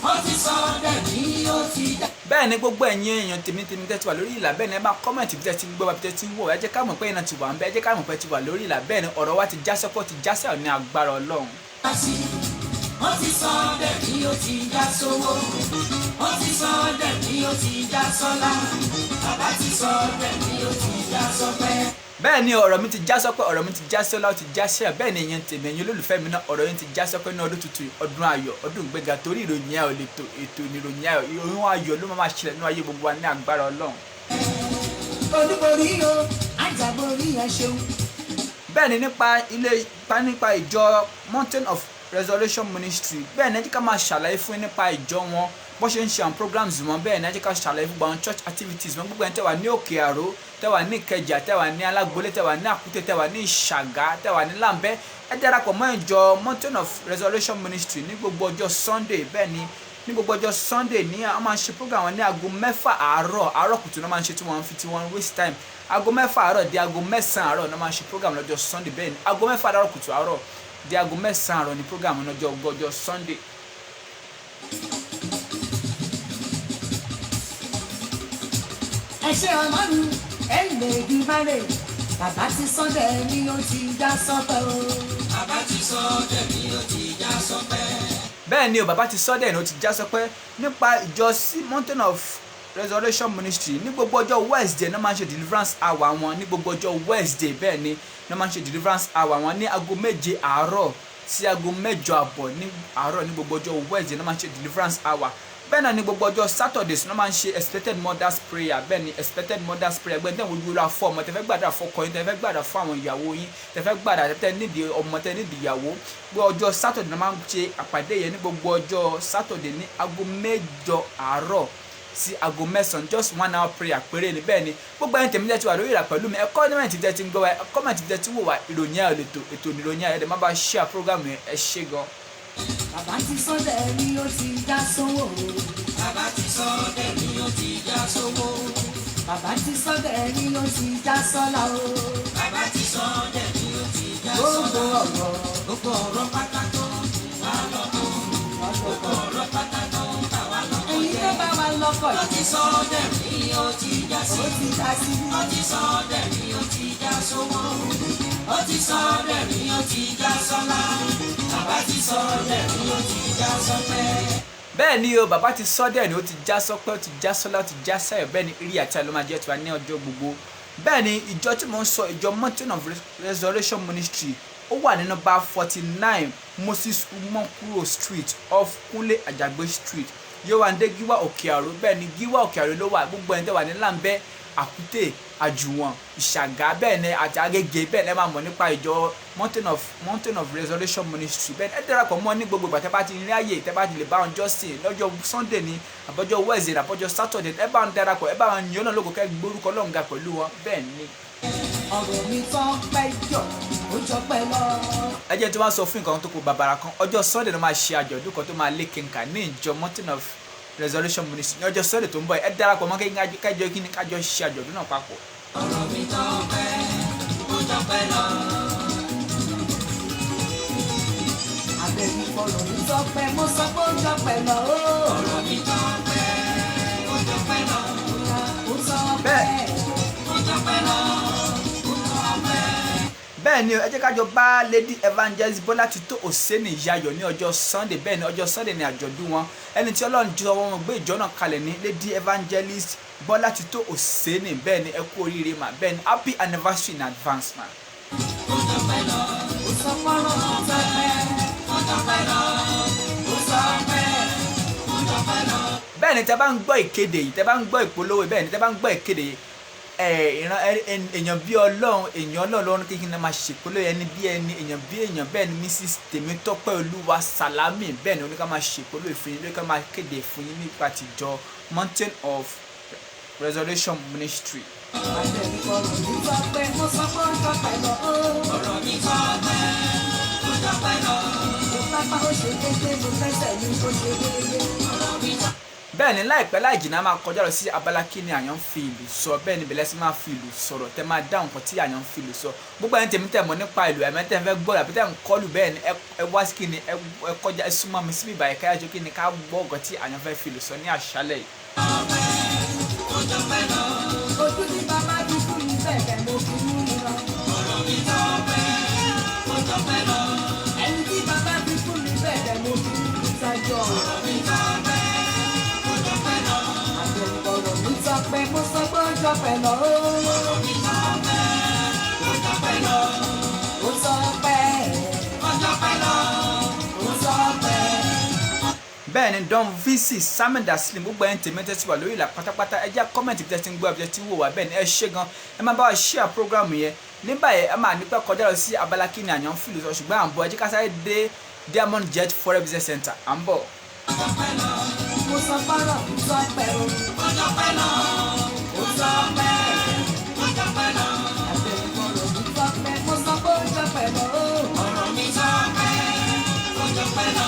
ó ti sọ dẹ̀mí ó ti já. bẹ́ẹ̀ ni gbogbo ẹ̀yin èèyàn tèmi tẹ́tí wà lórí ìlà bẹ́ẹ̀ ni ẹ bá kọ́mẹ̀ntì bí tẹ́tí ń gbọ́ bí tẹ́tí ń wò ẹ jẹ́ ká mọ̀ pé iná ti wà ń bẹ́ ẹ jẹ́ ká mọ̀ pé ti wà lórí ìlà bẹ́ẹ̀ ni ọ̀rọ̀ wa ti já sọ́pọ̀ ti já sẹ́ọ̀ ní agbára Ọlọ́run. ó ti sọ dẹ̀mí ó ti já sówó ó ti sọ dẹ̀mí ó ti já sọ́lá bàbá ti sọ dẹ̀mí ó ti já sọ́pẹ́. bẹ́ẹ̀ ni ọ̀rọ̀ mi ti já sọ́pẹ́ ọ̀rọ̀ mi ti já sọ́lá ó ti já sẹ́ọ̀ bẹ́ẹ̀ ni ìyẹn tèmi ẹ̀yin olólùfẹ́ mi náà ọ̀rọ̀ yẹn ti já sọ́pẹ́ ní ọdún tuntun ọdún ayọ̀ ọdún ìgbéga torí ìròyìn ayọ̀ lè tó ètò ìròyìn ayọ̀ ìròyìn ayọ̀ ló máa ṣẹlẹ̀ nínú ayé gbogbo wa ní agbára Ọlọ́run. olúborí o ajáborí ẹ ṣeun. bẹ́ẹ̀ ni nípa ìjọ Mountain of Resurrection Ministry bẹ́ẹ̀ ni ẹ jẹ́ ká máa ṣàlàyé fún yín nípa ìjọ wọn bó ṣe ń ṣe àwọn programs wọn bẹ́ẹ̀ ni ẹ jẹ́ ká ṣàlàyé fún àwọn church activities wọn gbogbo ẹni tẹ́ wà ní Òkè-Àró tẹ́ wà ní Ìkẹjà tẹ́ wà ní Alágbolé tẹ́ wà ní Àkútè tẹ́ wà ní Ìṣàgá tẹ́ wà ní Làǹbẹ́ ẹ darapọ̀ mọ́ ìjọ Mountain of Resurrection Ministry ní gbogbo ọjọ́ Sunday bẹ́ẹ̀ ni ní gbogbo ọjọ́ Sunday ní a máa ń ṣe program wọn ní aago 6 àárọ̀ kùtù náà máa ń ṣe tí wọ́n fi tí wọ́n waste time aago 6 àárọ̀ di aago 9 àárọ̀ náà máa ń ṣe program lọ́jọ́ Sunday bẹ́ẹ̀ ni aago 6 àárọ̀ kùtù àárọ̀ di aago 9 àárọ̀ ní program lọ́jọ́ ọjọ́ Sunday. ẹ ṣe Ọlọ́run ẹ lè di márè bàbá ti sọ dẹ̀mí ó ti já sọ́pẹ́ o. Bàbá ti sọ dẹ̀mí ó ti já sọ́pẹ́. bẹ́ẹ̀ ni o bàbá ti sọ dẹ̀mí ó ti já sọ́pẹ́ nípa ìjọ sí Mountain of Resurrection Ministry ní gbogbo ọjọ́ Wednesday náà máa ń ṣe deliverance hour wọn ní gbogbo ọjọ́ Wednesday bẹ́ẹ̀ ni náà máa ń ṣe deliverance hour wọn ní aago 7 àárọ̀ sí aago 8 àbọ̀ ní àárọ̀ ní gbogbo ọjọ́ Wednesday náà máa ń ṣe deliverance hour bẹ́ẹ̀ náà ní gbogbo ọjọ́ Saturdays náà máa ń ṣe expected mothers prayer bẹ́ẹ̀ ni expected mothers prayer gbẹ́ni tẹ́wọ́n ojú ra fún ọmọ tẹ́fẹ́ gbàdúrà fún ọkọ yín tẹ́fẹ́ gbàdúrà fún àwọn ìyàwó yín tẹ́fẹ́ gbàdúrà tẹ́ nídìí ọmọ tẹ́ nídìí ìyàwó gbogbo ọjọ́ Saturday náà máa ń ṣe àpàdé yẹn ní gbogbo ọjọ́ Saturday ní aago 8 àárọ̀ sí aago 9 just 1 hour prayer péré ni bẹ́ẹ̀ ni gbogbo ẹni tèmi tẹ́ ti wà lórí ìlà pẹ̀lú mi ẹ kọ́mẹ̀ntì tẹ́ ti ń gbọ́ wa ẹ kọ́mẹ̀ntì tẹ́ ti wò wá ìròyìn ayọ̀ lẹ́tọ̀ ètò ìròyìn ayọ̀ ẹ̀ má bá share program yẹn ẹ ṣé gan. Bàbá ti sọ dẹ̀mí ó ti já sówó. Bàbá ti sọ dẹ̀mí ó ti já sówó. Bàbá ti sọ dẹ̀mí ó ti já sọ́lá o. Bàbá ti sọ dẹ̀mí ó ti já sọ́lá. Gbogbo ọ̀rọ̀ pátá tó wà lọ́kàn. Gbogbo ọ̀rọ̀ pátá tó bá wà lọ́kàn. Èyí tó bá wà lọ́kàn yìí. Ó ti sọ dẹ̀mí ó ti já sí. Ó ti já sí. Ó ti sọ dẹ̀mí ó ti já sówó. Ó ti sọ dẹ̀mí ó ti já sọ́lá. Bàbá ti sọ dẹ̀mí ó ti já sọ́pẹ́. bẹ́ẹ̀ ni o bàbá ti sọ dẹ̀ ni ó ti já sọ́pẹ́ ó ti já sọ́lá ó ti já sáyọ̀ bẹ́ẹ̀ ni rí àti àlọ́ máa jẹ́ tiwa ní ọjọ́ gbogbo bẹ́ẹ̀ ni ìjọ tí mo ń sọ ìjọ Mountain of Resurrection Ministry ó wà ní nọ́mbà 49 Moses Umokuro Street off Kunle Ajagbe Street Yewande Giwa Òkè-Àró bẹ́ẹ̀ ni Giwa Òkè-Àró ló wà gbogbo ẹni tẹ́ wà ní Làǹbẹ́ Àkútè Àjùwọ̀n Ìṣàgá bẹ́ẹ̀ ni àti Agége bẹ́ẹ̀ ni ẹ máa mọ̀ nípa ìjọ Mountain of Resurrection Ministry bẹ́ẹ̀ ni ẹ darapọ̀ mọ́ ní gbogbo ìgbà tẹ́ bá ti rí àyè tẹ́ bá ti lè bá wọn jọ́sìn lọ́jọ́ Sunday ni àbọ̀jọ́ Wednesday àbọ̀jọ́ Saturday ẹ bá wọn darapọ̀ ẹ bá wọn yàn náà lóko kẹ́ gbórúkọ Ọlọ́run ga pẹ̀lú wọn bẹ́ẹ̀ ni. ọ̀rọ̀ mi tán pẹ́ jọ ó jọ pẹ́ lọ. ẹ jẹ́ tí wọ́n sọ fún nǹkan tó kù bàbàrà kan ọjọ́ Sunday ló máa ṣe àjọ̀dún kan tó máa lé kínkà ní ìjọ Mountain of Resurrection Ministry ní ọjọ́ Sunday tó ń bọ̀ ẹ darapọ̀ mọ́ kájọ kí ni kájọ ṣe àjọ̀dún náà papọ̀. ọ̀rọ̀ mi tọ́pẹ́ ó jọ pẹ́ lọ. àbẹ̀bí fọ̀rọ̀ mi tọ́pẹ́ mo sọ pé ó jọ pẹ́ lọ. ọ̀rọ̀ mi tọ́pẹ́ ó jọ pẹ́ lọ. ó sọ bẹ́ẹ̀ ó jọ pẹ́ lọ. bẹ́ẹ̀ ni ẹ jẹ́ kájọ bá Lady Evangelist Bọ́látitó Òsénì yayọ̀ ní ọjọ́ Sunday bẹ́ẹ̀ ni ọjọ́ Sunday ni àjọ̀dún wọn ẹni tí Ọlọ́run jọ wọn gbé ìjọ náà kalẹ̀ ní Lady Evangelist Bọ́látitó Òsénì bẹ́ẹ̀ ni ẹ kú oríire mà bẹ́ẹ̀ ni happy anniversary in advance ma. ó jọ pẹ́ lọ. ó sọ fọ́rọ̀ ó tọ́pẹ́ ó jọ pẹ́ lọ. ó sọ pé ó jọ pẹ́ lọ. bẹ́ẹ̀ ni tẹ́ bá ń gbọ́ ìkéde yìí tẹ́ bá ń gbọ́ ìpolówó bẹ́ẹ̀ ni tẹ́ bá ń gbọ́ ìkéde yìí èèyàn bí Ọlọ́run èèyàn Ọlọ́run kékeré náà máa ṣèpolówó ẹni bí ẹni èèyàn bí èèyàn bẹ́ẹ̀ ni Mrs Tèmítọ́pẹ́ Olúwa Sàlámì bẹ́ẹ̀ ni oníkà máa ṣèpolówó ìfún yín lóríkà máa kéde fún yín nípa tìjọ Mountain of Resurrection Ministry. àbẹ̀bí fọ̀rọ̀ mi tọ́pẹ́ mo sọ pé ó jọ pẹ́ lọ. ọ̀rọ̀ mi tọ́pẹ́ ó jọ pẹ́ lọ. mo pápá ó ṣe déédéé mo fẹsẹ̀ ní ó ṣe déédéé. ọ̀rọ̀ mi tọ́pẹ́. bẹ́ẹ̀ ni láìpẹ́ láì jìnnà máa kọjá lọ sí abala kíni àyàn ń fi ìlú sọ bẹ́ẹ̀ ni bẹ̀lẹ́ sí máa fi ìlú sọ̀rọ̀ tẹ́ máa dáhùn nǹkan tí àyàn ń fi ìlú sọ gbogbo ẹni tèmi tẹ̀ mọ́ nípa ìlú ẹ̀mẹ́ tẹ́ ń fẹ́ gbọ́ àbí tẹ́ ń kọlù bẹ́ẹ̀ ni ẹ wá sí kíni ẹ kọjá ẹ súnmọ́ mi síbi ìbàyẹ̀ káyájọ kíni ká gbọ́ ọ̀gọ́ tí àyàn fẹ́ fi ìlú sọ ní àṣálẹ̀ yìí. ojú tí bàbá bí fún mi bẹ̀rẹ̀ mo fi mú mi lọ. ọ̀rọ̀ mi tọ́pẹ́ ó jọ pẹ́ lọ. ẹni tí bàbá bí fún mi bẹ̀rẹ̀ mo fi mú mi sájọ. ọ̀rọ̀ mi tọ́pẹ́ ó jọ pẹ́ lọ. àbẹ̀wò ọ̀rọ̀ mi tọ́pẹ́ mo sọ pé ó jọ pẹ́ lọ. ọ̀rọ̀ mi tọ́pẹ́ ó jọ pẹ́ lọ. ó sọ pé ó jọ pẹ́ lọ. ó sọ pé. bẹ́ẹ̀ ni Don Visi Samuel Daslim gbogbo ẹni tèmi tẹ́tí wà lórí ìlà pátápátá ẹ jẹ́ kọ́mẹ̀ntì bí tẹ́tí ń gbọ́ àbí tẹ́tí ń wò wá bẹ́ẹ̀ ni ẹ ṣé gan ẹ máa bá wa share program yẹn ní báyìí ẹ máa nípa kọjá lọ sí abala kíni àyàn ń fìlù sọ ṣùgbọ́n à ń bọ̀ ẹ jẹ́ ká sáré dé Diamond Jet Forex Business Center à ń bọ̀. mo sọ fọ́rọ̀ mi tọ́pẹ́ o. ó jọ pẹ́ lọ. ó sọ pé ó jọ pẹ́ lọ. àbẹ̀wò ọ̀rọ̀ mi tọ́pẹ́ mo sọ pé ó jọ pẹ́ lọ. ọ̀rọ̀ mi tọ́pẹ́ ó jọ pẹ́ lọ.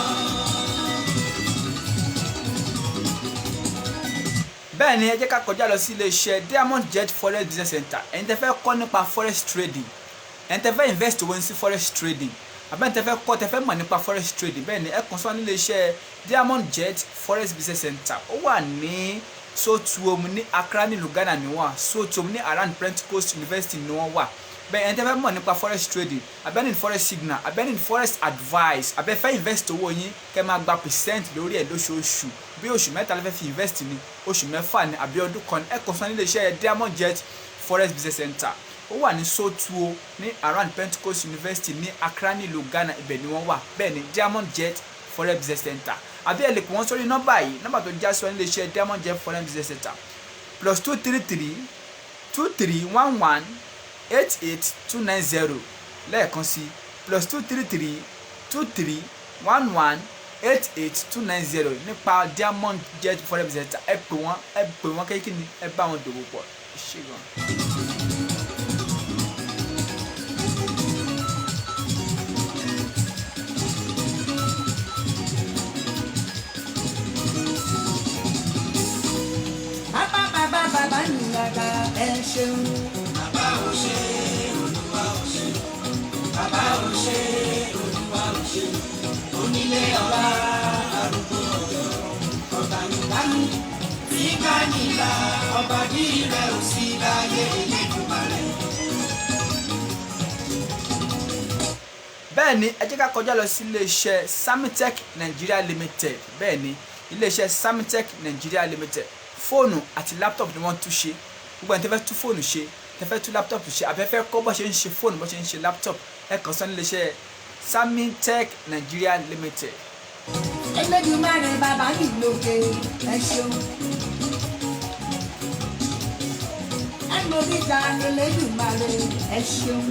bẹ́ẹ̀ ni ẹ jẹ́ ká kọjá lọ sí iléeṣẹ́ Diamond Jet Forex Business Center ẹ̀yin tẹ́ fẹ́ kọ́ nípa forex trading ẹ̀yin tẹ́ fẹ́ invest owó sí forex trading àbẹ́ni tẹ́ fẹ́ kọ́ tẹ́ fẹ́ mọ̀ nípa forex trading bẹ́ẹ̀ ni ẹ kàn sọ́ ní iléeṣẹ́ Diamond Jet Forex Business Center ó wà ní Sotuom ní Accra ní Ghana ni wọ́n Sotuom ní around Pentecost University ni wọ́n wà bẹ́ẹ̀ ẹ̀yin tẹ́ fẹ́ mọ̀ nípa forex trading abẹ́ni forex signal abẹ́ni forex advice abẹ́fẹ́ invest owó yín kẹ́ máa gba percent lórí ẹ̀ lóṣooṣù bí oṣù mẹ́ta lè fẹ́ fi invest ní oṣù mẹ́fà ní àbí ọdún kan ẹ kàn sọ ní iléeṣẹ́ Diamond Jet Forex Business Center ó wà ní Sotuo ní around Pentecost University ní Accra ní Ghana ibẹ̀ ni wọ́n wà bẹ́ẹ̀ ni Diamond Jet Forex Business Center àbí ẹ lè pè wọ́n sórí nọ́mbà yìí nọ́mbà tó já sí wọn ní iléeṣẹ́ Diamond Jet Forex Business Center +233 2311 88290 lẹ́ẹ̀kan sí +233 2311 88290 nípa Diamond Jet Forex Business Center ẹ pè wọ́n kékeré ni ẹ bá wọn dòwò pọ̀ ṣé gan. bàbá nìyàgà ẹ ṣeun. bàbá ò ṣe Olúwa ò ṣe bàbá ò ṣe Olúwa ò ṣe onílé ọlá arúgbó ọjọ́ ọ̀gbànìgbàmù tí kánìlà ọba bí rẹ̀ ò sí láyé Elédùmarè. bẹ́ẹ̀ ni ẹ jẹ́ ká kọjá lọ sí iléeṣẹ́ Samitech Nigeria Limited bẹ́ẹ̀ ni iléeṣẹ́ Samitech Nigeria Limited fóònù àti láptọ̀pù ni wọ́n tún ṣe gbogbo ẹni tẹ́ fẹ́ tún fóònù ṣe tẹ́ fẹ́ tún láptọ̀pù ṣe àbẹ́fẹ́ kọ́ bó ṣe ń ṣe fóònù bó ṣe ń ṣe láptọ̀pù ẹ kàn sọ ní iléeṣẹ́ Samitech Nigeria Limited. Elédùmarè bàbá yìí lókè ẹ ṣeun. ẹnu gíga Elédùmarè ẹ ṣeun.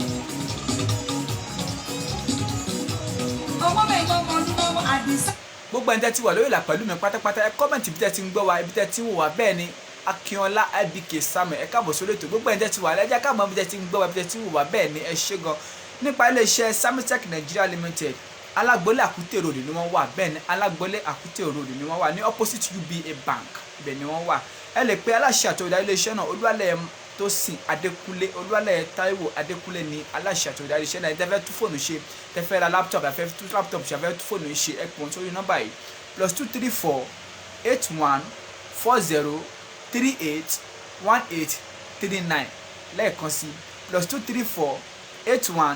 ọmọ mi lọmọ lọ́wọ́ àdìsá. gbogbo ẹni tẹ́ ti wà lórí ìlà pẹ̀lú mi pátápátá ẹ kọ́mẹ̀ntì bí tẹ́ ti ń gbọ́ wa ibi tẹ́ ti ń wò wá bẹ́ẹ̀ ni Akínọlá IBK Samuel ẹ káàbọ̀ sórí ètò gbogbo ẹni tẹ́ ti wà lẹ́jà káàbọ̀ bí tẹ́ ti ń gbọ́ wa ibi tẹ́ ti ń wò wá bẹ́ẹ̀ ni ẹ ṣé gan nípa iléeṣẹ́ Samitech Nigeria Limited alágbólé àkútè road ni wọ́n wà bẹ́ẹ̀ ni alágbólé àkútè road ni wọ́n wà ní opposite UBA bank ibẹ̀ ni wọ́n wà ẹ lè pe aláṣẹ àti olùdarí iléeṣẹ́ náà Olúwalẹ̀ Tósìn Adékúnlé Olúwalẹ̀ Táíwò Adékúnlé ni aláṣẹ àti olùdarí iléeṣẹ́ náà tẹ́fẹ́ tú fóònù ṣe tẹ́fẹ́ ra laptop àfẹ́ tú laptop ṣe àfẹ́ tú fóònù ṣe ẹ pè wọ́n sórí nọ́mbà yìí +234 81 40 38 1839 lẹ́ẹ̀kan sí +234 81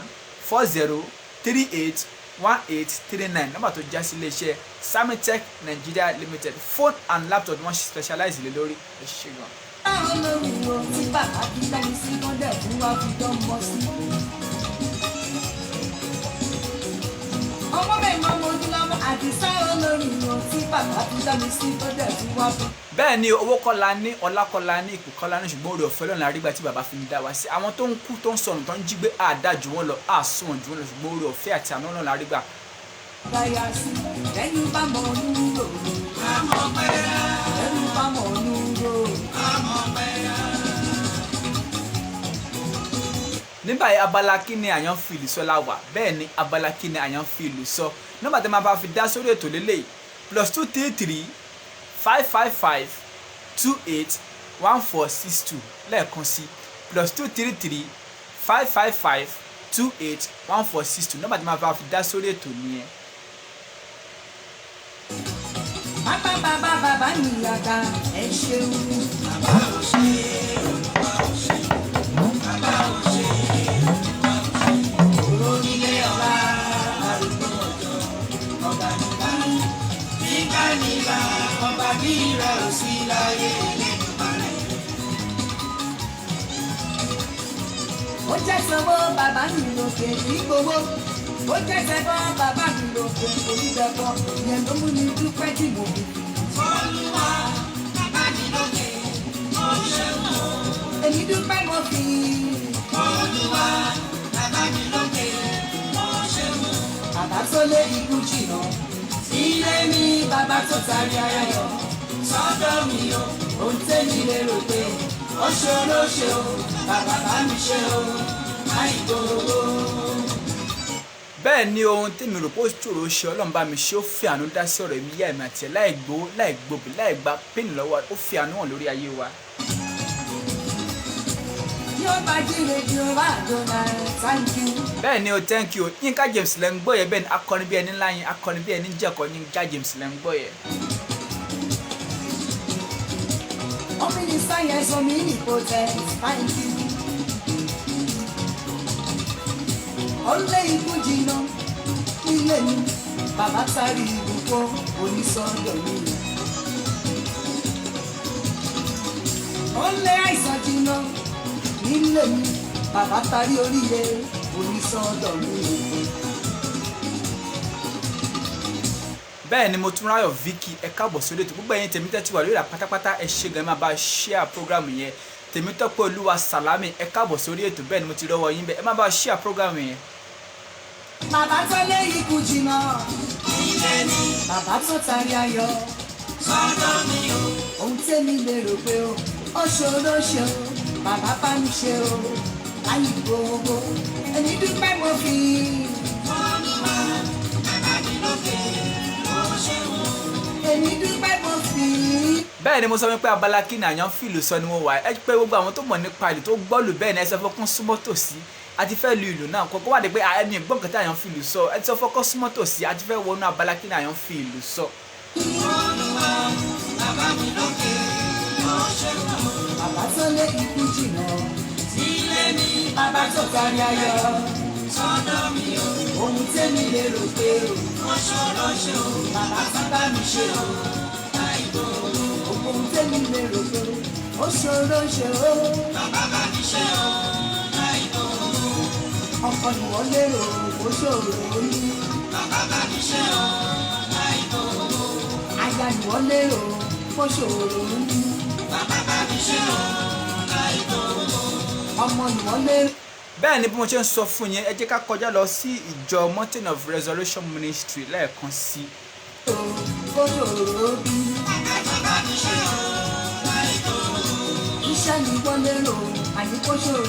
40 38 1839 nọ́mbà tó já sí iléeṣẹ́ Samitech Nigeria Limited phone and laptop wọ́n specialize lé lórí ẹ ṣé gan. Báwo ló ń wo tí bàbá bí lẹ́yìn sí mọ́dẹ̀ fún wa fi dán mọ́ sí? Ọmọ bẹ́ẹ̀ máa mọ ojú lọ́mọ àdìsá olórin wo tí bàbá bí lẹ́yìn sí mọ́dẹ̀ fún wa fi. bẹ́ẹ̀ ni owó kọ́la ní ọlá kọ́la ní ipò kọ́la ní ṣùgbọ́n oore ọ̀fẹ́ lọ́nà àrígbà tí bàbá fi ń dá wa sí àwọn tó ń kú tó ń sọnù tó ń jí gbé àdá jù wọ́n lọ àsùnwọ̀n jù wọ́n lọ ṣùgbọ́n oore ọ̀fẹ́ àti àná lọ́nà àrígbà. Báyà sí ẹni bá mọ ọdún lò àmọ́ pẹ́ẹ́rẹ́ ẹni bá mọ ọdún lò àmọ́ pẹ́ẹ́rẹ́. nígbà yìí abala kí ni àyàn fi ìlú sọ láwà bẹ́ẹ̀ ni abala kí ni àyàn fi ìlú sọ nọ́mbà tí máa bá fi dá sórí ètò lélẹ̀ +233 555 28 1462 lẹ́ẹ̀kan sí +233 555 28 1462 nọ́mbà tí máa bá fi dá sórí ètò nìyẹn. Bàbá mi yàgà ẹ ṣeun. Bàbá ò ṣe bàbá ò ṣe bàbá ò ṣe onílé ọba arúgbó ọjọ́ ọba nígbà ọba bí rẹ̀ ò sí láyé lẹ́nu. Ó jẹ́ sanwó bàbá mi lókè ní gbowó. Ó jẹ́ sẹ́gbọ́n bàbá mi lókè onígbàgbọ́ ìyẹn ló mú mi dúpẹ́ tí mo fi. Olúwa bàbá mi lókè ó ṣeun o. Èmi dúpẹ́ mo fi. Olúwa bàbá mi lókè ó ṣeun o. Bàbá tó lé ikú jìnnà sílé mi bàbá tó tarí ayọ̀ sọ́dọ̀ mi o. Ohun tẹ́mi lérò pé ó ṣòro ṣe o bàbá bá mi ṣe o láì gbogbo. bẹ́ẹ̀ ni ohun tèmi rò pé ó ṣòro ṣe Ọlọ́run bá mi ṣe ó fi àánú dá sí ọ̀rọ̀ èmi yá èmi àti ẹ̀ láì gbowó láì gbòbí láì gba píìnì lọ́wọ́ ó fi àánú hàn lórí ayé wa. Yóò bá jíire di ọba àdọ́nà thank you. bẹ́ẹ̀ ni o thank you Yínká James lẹ́ ń gbọ́ yẹ bẹ́ẹ̀ ni akọni bí ẹni ńlá yín akọni bí ẹni jẹ́kọ̀ọ́ Yínká James lẹ́ ń gbọ́ yẹ. Ọmọ ní sáyẹ̀nsì omi ní protest thank you. Ọlé ikú jìnnà nílé mi bàbá sáré ìbùkún onísọ̀dọ̀ mi. Ọlé àìsàn jìnnà nílé mi bàbá tarí oríire onísọ̀dọ̀ mi. bẹ́ẹ̀ ni mo tún ráyọ̀ Vicky ẹ káàbọ̀ sórí ètò gbogbo ẹ̀yin tèmi tẹ́tí wà lórí ìlà pátápátá ẹ ṣe gan máa bá share program yẹn Tèmítọ́pẹ́ Olúwa Sàlámì ẹ káàbọ̀ sórí ètò bẹ́ẹ̀ ni mo ti rọ́wọ́ yín bẹ́ẹ̀ ẹ máa bá share program yẹn. Bàbá tó lé ikú jìnnà nílé ni bàbá tó tarí ayọ̀ sọ́dọ̀ mi o. Ohun tẹ́mi lérò pé ó ṣòro ṣe o bàbá bá mi ṣe o láyé gbogbo ẹni dúpẹ́ mo fi. Olúwa bàbá mi lókè ó ṣe o. Èmi dúpẹ́ mo fi. bẹ́ẹ̀ ni mo sọ wípé abala kí ni àyàn fìlù sọ ni mo wà ẹ pé gbogbo àwọn tó mọ̀ nípa ìlú tó gbọ́lù bẹ́ẹ̀ ni ẹ sọ fọ́kún súnmọ́ tòsí a ti fẹ́ lu ìlú náà kọ́kọ́ wà dé pé ẹni ìgbọ́n kan tí àyàn fìlù sọ ẹ ti sọ fọ́kún súnmọ́ tòsí a ti fẹ́ wọnú abala kí ni àyàn fìlù sọ. Olúwa bàbá mi lókè ó ṣe o. Bàbá tó lé ikú jìnnà sílé mi bàbá tó tarí ayọ̀ sọ́dọ̀ mi o. Ohun tẹ́mi lérò pé ó ṣòro ṣe o bàbá tó bá mi ṣe o láì gbogbo. Ohun tẹ́mi lérò pé ó ṣòro ṣe o bàbá bá mi ṣe o láì gbogbo. Ọkọ ìwọ lérò ó ṣòro ní bàbá bá mi ṣe o láì gbogbo. Aya ìwọ lérò ó ṣòro ní bàbá bá mi ṣe o láì gbogbo. Ọmọ ìwọ lérò. bẹ́ẹ̀ ni bí mo ṣe ń sọ fún yín ẹ jẹ́ ká kọjá lọ sí ìjọ Mountain of Resurrection Ministry lẹ́ẹ̀kan sí. Iṣẹ́ ni wọ́n lérò àyíkó ṣòro.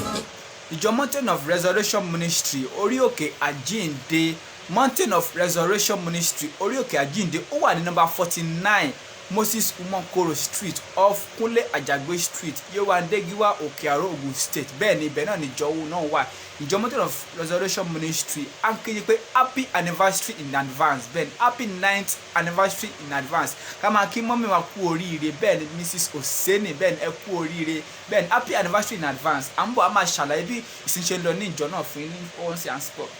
ìjọ Mountain of Resurrection Ministry orí òkè àjíǹde Mountain of Resurrection Ministry orí òkè àjíǹde ó wà ní number 49 Moses Umonkoro Street off Kunle Ajagbe Street Yewande Giwa Òkè Àró Ogun State bẹ́ẹ̀ ni ibẹ̀ náà ni ìjọ náà wà ìjọ Mountain of Resurrection Ministry à ń kéde pé happy anniversary in advance bẹ́ẹ̀ ni happy 9th anniversary in advance ká máa kí mọ́mí wa kú oríire bẹ́ẹ̀ ni Mrs. Oseni bẹ́ẹ̀ ni ẹ kú oríire bẹ́ẹ̀ ni happy anniversary in advance à ń bọ̀ a máa ṣàlàyé bí ìsìn ṣe lọ ní ìjọ náà fún yín ní once and sport.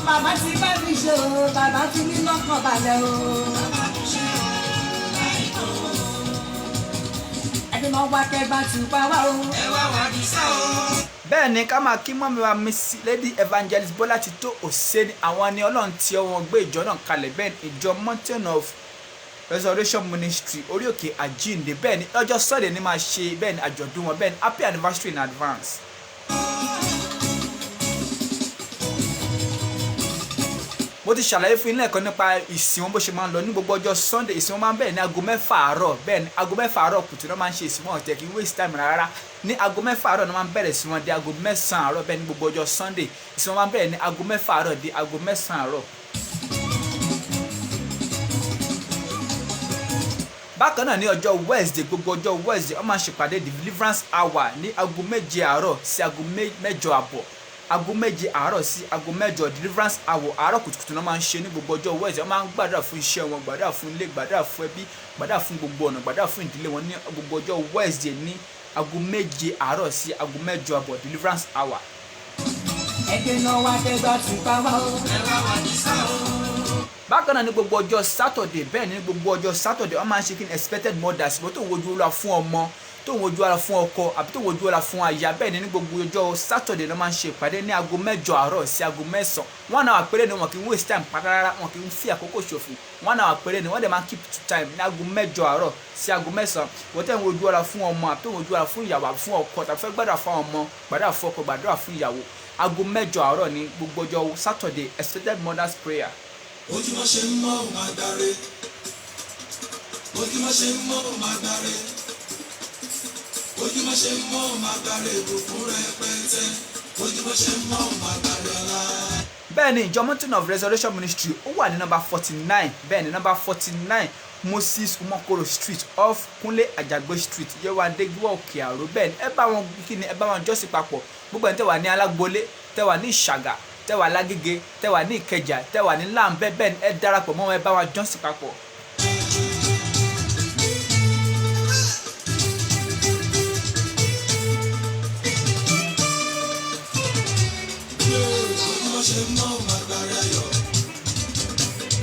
Bàbá ti bá mi ṣe o, bàbá fi mí lọ́kàn balẹ̀ o. Ẹni máa wá kẹgbà tù pa wá o. Ẹ wá wá ní sá o. Bẹ́ẹ̀ ni ká máa kí mọ́mí wa Miss Lady Evangelist Bolatito Oseni àwọn ni Ọlọ́run tí wọ́n gbé ìjọ náà kalẹ̀ bẹ́ẹ̀ ni ìjọ Mountain of Resurrection Ministry orí òkè àjíǹde bẹ́ẹ̀ ni ọjọ́ Sunday ni máa ṣe bẹ́ẹ̀ ni àjọ̀dún wọn bẹ́ẹ̀ ni happy anniversary in advance. mo ti ṣàlàyé fún yín lẹ́ẹ̀kan nípa ìsìn wọn bó ṣe máa ń lọ ní gbogbo ọjọ́ Sunday ìsìn wọn máa ń bẹ̀rẹ̀ ní aago 6 àárọ̀ bẹ́ẹ̀ ni aago 6 àárọ̀ kùtù náà máa ń ṣe ìsìn wọn ọ̀tẹ̀ kí waste time rárá ní aago 6 àárọ̀ náà máa ń bẹ̀rẹ̀ sí wọn dé aago 9 àárọ̀ bẹ́ẹ̀ ni gbogbo ọjọ́ Sunday ìsìn wọn máa ń bẹ̀rẹ̀ ní aago 6 àárọ̀ dé aago 9 àárọ̀. bákan náà ní ọjọ́ Wednesday gbogbo ọjọ́ Wednesday wọ́n máa ń ṣèpàdé deliverance hour ní aago 7 àárọ̀ sí aago 8 àbọ̀ aago 7 àárọ̀ sí aago 8 deliverance hour àárọ̀ kùtùkùtù náà máa ń ṣe ní gbogbo ọjọ́ Wednesday wọ́n máa ń gbàdúrà fún iṣẹ́ wọn gbàdúrà fún ilé gbàdúrà fún ẹbí gbàdúrà fún gbogbo ọ̀nà gbàdúrà fún ìdílé wọn ní gbogbo ọjọ́ Wednesday ní aago 7 àárọ̀ sí aago 8 àbọ̀ deliverance hour. Ẹgbẹ́ náà wá kẹgbà tù pa wá o. Ẹ wá wá ní sá o. bákan náà ní gbogbo ọjọ́ Saturday bẹ́ẹ̀ ní gbogbo ọjọ́ Saturday wọ́n máa ń ṣe kí ni expected mothers bó tó ń wojú ọlá fún ọmọ tó ń wojú ara fún ọkọ àbí tó ń wojú ara fún aya bẹ́ẹ̀ ni ní gbogbo ọjọ́ Saturday ló máa ń ṣe ìpàdé ní aago 8 àárọ̀ sí aago 9 1 hour péré ni wọn kì í waste time rárá wọn kì í fi àkókò ṣòfò 1 hour péré ni wọ́n dẹ̀ máa keep to time ní aago 8 àárọ̀ sí aago 9 wọ́n tẹ̀ ń wojú ara fún ọmọ àbí tó ń wojú ara fún ìyàwó àbí fún ọkọ tàbí fẹ́ gbàdúrà fún ọmọ gbàdúrà fún ọkọ gbàdúrà fún ìyàwó aago 8 àárọ̀ ní gbogbo ọjọ́ Saturday expected mothers prayer. ojúmọ́ ṣe ń mọ́ ò máa dáre ojúmọ́ ṣe ń mọ́ ò máa dáre ojúmọ́ ṣe ń mọ́ ò máa dáre ìbùkún rẹpẹtẹ ojúmọ́ ṣe ń mọ́ ò máa dáre ọlá. bẹ́ẹ̀ ni ìjọ Mountain of Resurrection Ministry ó wà ní number 49 bẹ́ẹ̀ ni number 49 Moses Umonkoro Street off Kunle Ajagbe Street Yewande Giwa Òkè Àró bẹ́ẹ̀ ni ẹ bá wọn kí ni ẹ bá wọn jọ́sìn papọ̀ gbogbo ẹni tẹ́ wà ní Alágbolé tẹ́ wà ní Ìṣàgà tẹ́ wà Lágége tẹ́ wà ní Ìkẹjà tẹ́ wà ní Láǹbẹ́ bẹ́ẹ̀ ni ẹ darapọ̀ mọ́ wọn ẹ bá wọn jọ́sìn papọ̀. ojúmọ́ ṣe ń mọ́ ò máa dáre ayọ̀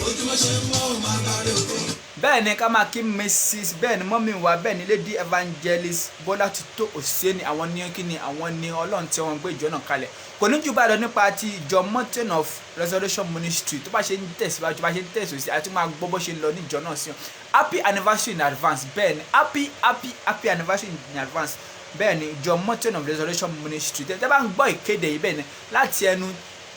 ojúmọ́ ṣe ń mọ́ ò máa dáre ògo. bẹ́ẹ̀ ni ká máa kí Mrs. bẹ́ẹ̀ ni mọ́mí wa bẹ́ẹ̀ ni Lady Evangelist Bolatito Oseni àwọn ní kí ni àwọn ní Ọlọ́run tí wọ́n gbé ìjọ náà kalẹ̀ kò ní jù báyìí lọ nípa ti ìjọ Mountain of Resurrection Ministry tó bá ṣe ń tẹ̀síwájú bá ṣe ń tẹ̀síwájú àti máa gbọ́ bó ṣe ń lọ ní ìjọ náà sí happy anniversary in advance bẹ́ẹ̀ ni happy anniversary in advance bẹ́ẹ̀ ni ìjọ Mountain of Resurrection Ministry tẹ́ bá ń gbọ́ ìkéde yìí bẹ́ẹ̀ ni láti ẹnu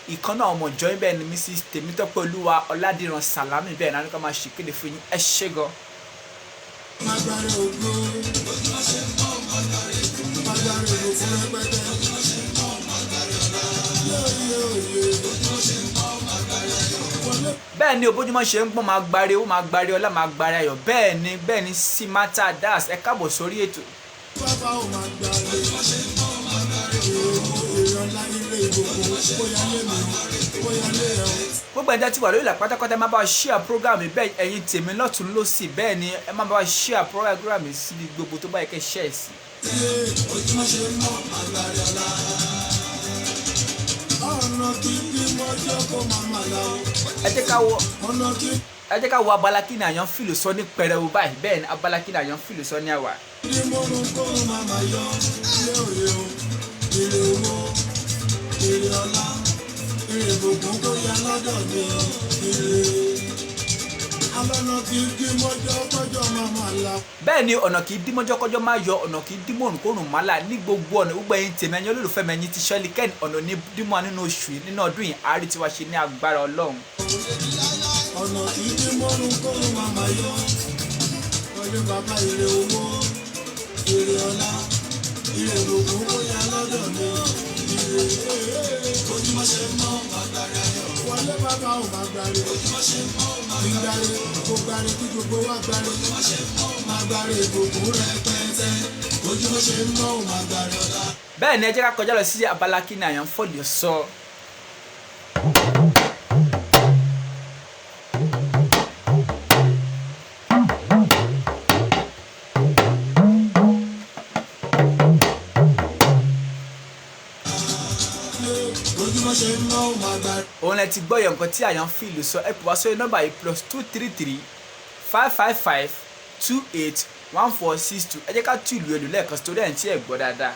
ìkan náà ọmọ ìjọ bẹ́ẹ̀ ni Mrs. Tèmítọ́pẹ́ Olúwa Ọládìran Sàlámì bẹ́ẹ̀ náà ní ká máa ṣèkéde fún yín ẹ ṣé gan. Magbare ògo ojúmọ́ ṣe ń mọ́ ò máa dáre magbare ògo fún rẹpẹtẹ ojúmọ́ ṣe ń mọ́ ò máa dáre ọlá ojúmọ́ ṣe ń mọ́ ò máa dáre ayọ̀. bẹ́ẹ̀ ni òbójúmọ́ ṣe ń gbọ́n máa gbáre ó máa gbáre ọlá máa gbáre ayọ̀ bẹ́ẹ̀ ni Simata Das ẹ káàbọ̀ sórí ètò. bàbá ò máa gbáre ojúmọ́ ṣe ń mọ́ ò máa dáre èèyàn ńlá ilé ìgbòho bóyá lé mi bóyá lé ẹ o. gbogbo ẹ̀dá tí wà lórí ìlà pátápátá ẹ má bá wa share program bẹ́ẹ̀ ẹ̀yin tèmi lọ́tún lọ́sì bẹ́ẹ̀ ni ẹ má bá wa share program síbi gbogbo tó bá yẹ kẹ́ share sí. ojúmọ́ ṣe ń mọ́ ò máa dáre ọlá ọ̀nà kíkí mọ́jọ́ kó máa máa la o. ẹ jẹ́ ká wo abala kí ni àyàn fìlò sọ ní pẹrẹwu báyìí bẹ́ẹ̀ ni abala kí ni àyàn fìlò sọ ní àwà. ní mọ́rún kó máa máa yọ ilé òye o èrè owó èrè ọlá èrè ìbùkún tó yá lọ́dọ̀ mi o èrè alọ́nà kíkí mọ́jọ́ kọjọ́ máa máa la. bẹ́ẹ̀ ni ọ̀nà kì í dí mọ́jọ́ kọjọ́ máa yọ ọ̀nà kì í dí mọ́rùn kórùn máa là ní gbogbo ọ̀nà gbogbo ẹ̀yin tèmi ẹ̀yin olólùfẹ́ mi ẹ̀yin ti ṣẹ́lí kẹ́ni ọ̀nà ní dímọ̀ nínú oṣù yìí nínú ọdún yìí àárí tiwa ṣe ní agbára Ọlọ́run. ọ̀nà kíkí mọ́rún kórùn máa máa yọ ọjọ́ bàbá èrè owó ire ọlá ire gbogbo bóyá lọ́dọ̀ mi ire ojúmọ́ ṣe mọ́ màgbára ayọ̀ wọlé bàbá ò màgbára ojúmọ́ ṣe mọ́ màgbára kó gbára kí gbogbo wa gbára ojúmọ́ ṣe mọ́ màgbára gbogbo rẹpẹtẹ ojúmọ́ ṣe mọ́ màgbára ọlá. bẹ́ẹ̀ ni ẹ jẹ́ ká kọjá lọ sí abala kí ni àyàn fọ́ọ̀lì sọ. òun lẹ ti gbọ́ yọ nǹkan tí àyàn fíìlù sọ ẹ pè wá sórí nọ́mbà yìí +233 555 28 1462 ẹ jẹ́ ká tú ìlú èlò lẹ́ẹ̀kan sí torí ẹ̀ ń tí ẹ̀ gbọ́ dáadáa.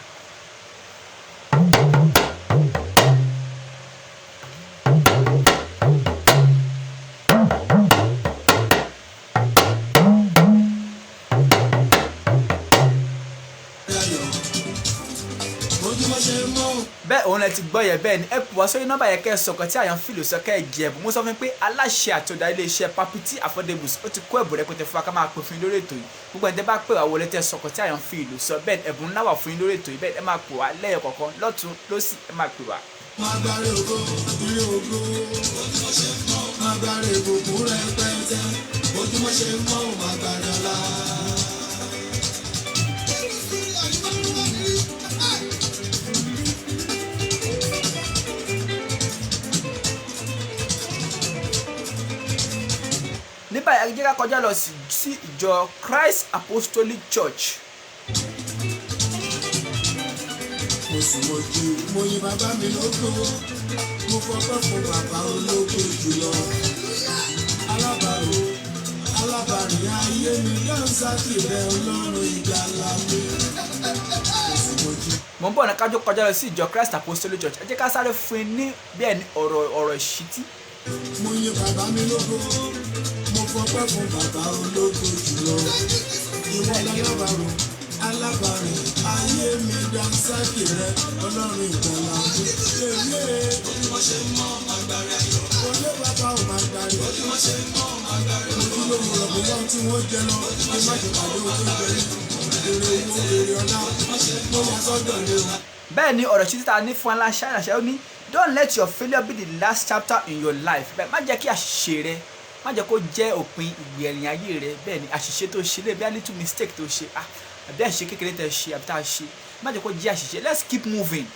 bẹ́ẹ̀ òun lẹ ti gbọ́ yẹ bẹ́ẹ̀ ni ẹ pè wá sórí nọ́mbà yẹn kẹ́ ẹ sọ̀kan tí àyàn fìlò sọ kẹ́ ẹ jẹ ẹ̀bùn mo sọ fún mi pé aláṣẹ àtọ̀dá iléeṣẹ́ Papity Affordables ó ti kó ẹ̀bùn rẹpẹtẹ fún wa ká máa pè fún yín lórí ètò yìí gbogbo ẹni tẹ́ bá pè wá wọlé tẹ́ sọ̀kan tí àyàn fìlò sọ bẹ́ẹ̀ ẹ̀bùn ńlá wà fún yín lórí ètò yìí bẹ́ẹ̀ ẹ máa pè wá lẹ́yọ̀ kọ̀ọ̀kan lọ́tún lósì ẹ máa pè wá. Magbare ògo ilé ògo ojúmọ́ ṣe mọ́ magbare ìbùkún rẹpẹtẹ ojúmọ́ ṣe mọ́ magbare ọlá. ní báyìí ẹ jẹ́ ká kọjá lọ sí ìjọ Christ Apostolic Church. mo sì mojú mo yin bàbá mi lógo mo fọpẹ́ fún bàbá ológo jùlọ alábàárò alábàárìn ayé mi yánsá kìrẹ ọlọ́run ìgbàlà mi. mo ń bọ̀ ní kájọ kọjá lọ sí ìjọ Christ Apostolic Church ẹ jẹ́ ká sáré fún yín ní bẹ́ẹ̀ ni ọ̀rọ̀ ìṣítí. mo yin bàbá mi lógo mo fọpẹ́ fún bàbá ológo jùlọ ìwọ lálábàárò alábàárìn ayé mi dánsákì rẹ ọlọ́run ìgbàlà mi. ojúmọ́ ṣe mọ́ magbare ayọ̀ wọlé bàbá ò magbare ojúmọ́ ṣe mọ́ magbare ojúlówó rọ̀bù wọn tí wọ́n jẹ lọ kí má ṣe pàdé ojú ìbẹ̀rẹ̀ èrè owó èrè ọlá mo yà sọ́dọ̀ ni o. bẹ́ẹ̀ ni ọ̀rọ̀ ìṣítí ta ní fún aláṣẹ àṣẹ ó ní don't let your failure be the last chapter in your life bẹ́ẹ̀ má jẹ́ kí àṣìṣe rẹ má jẹ́ kó jẹ́ òpin ìgbẹ̀yìn ayé rẹ bẹ́ẹ̀ ni àṣìṣe tó ṣe lè bí a little mistake tó ṣe àbí àṣìṣe kékeré tẹ ṣe àbí tá a ṣe má jẹ́ kó jẹ́ àṣìṣe let's keep moving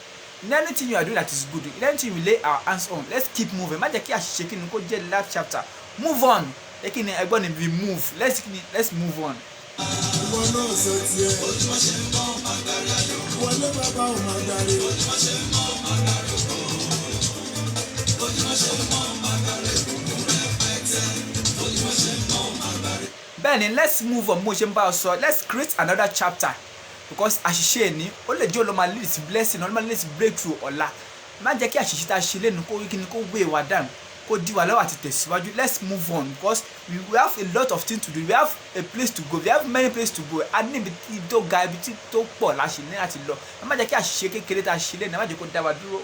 in anything you are doing that is good in anything we lay our hands on let's keep moving má jẹ́ kí àṣìṣe kí ni kó jẹ́ last chapter move on ẹ kí ni ẹgbọ́n ni we move let's move on. ìwọ náà sọ tiẹ̀ ojúmọ́ ṣe ń mọ́ magbare ayọ̀ wọlé bàbá ò magbare ojúmọ́ ṣe ń mọ́ magbare ojúmọ́ ṣe ń mọ́ magbare òkùnkùn rẹpẹtẹ ojúmọ́ ṣe ń mọ́ magbare. bẹ́ẹ̀ni let's move on mo ṣe ń bá ọ sọ let's create another chapter because àṣìṣe ni ó lè jẹ́ olóma lead to blessing olóma lead to breakthrough ọ̀la má jẹ́ kí àṣìṣe tá a ṣe lẹ́nu kó kí ni kó wé wa down kó di wa lọ́wọ́ àti tẹ̀síwájú let's move on because we have a lot of things to do we have a place to go we have many places to go a ní ibi tó ga ibi tó pọ̀ láṣẹ ní láti lọ má jẹ́ kí àṣìṣe kékeré tá a ṣe lẹ́nu má jẹ́ kó dá wa dúró.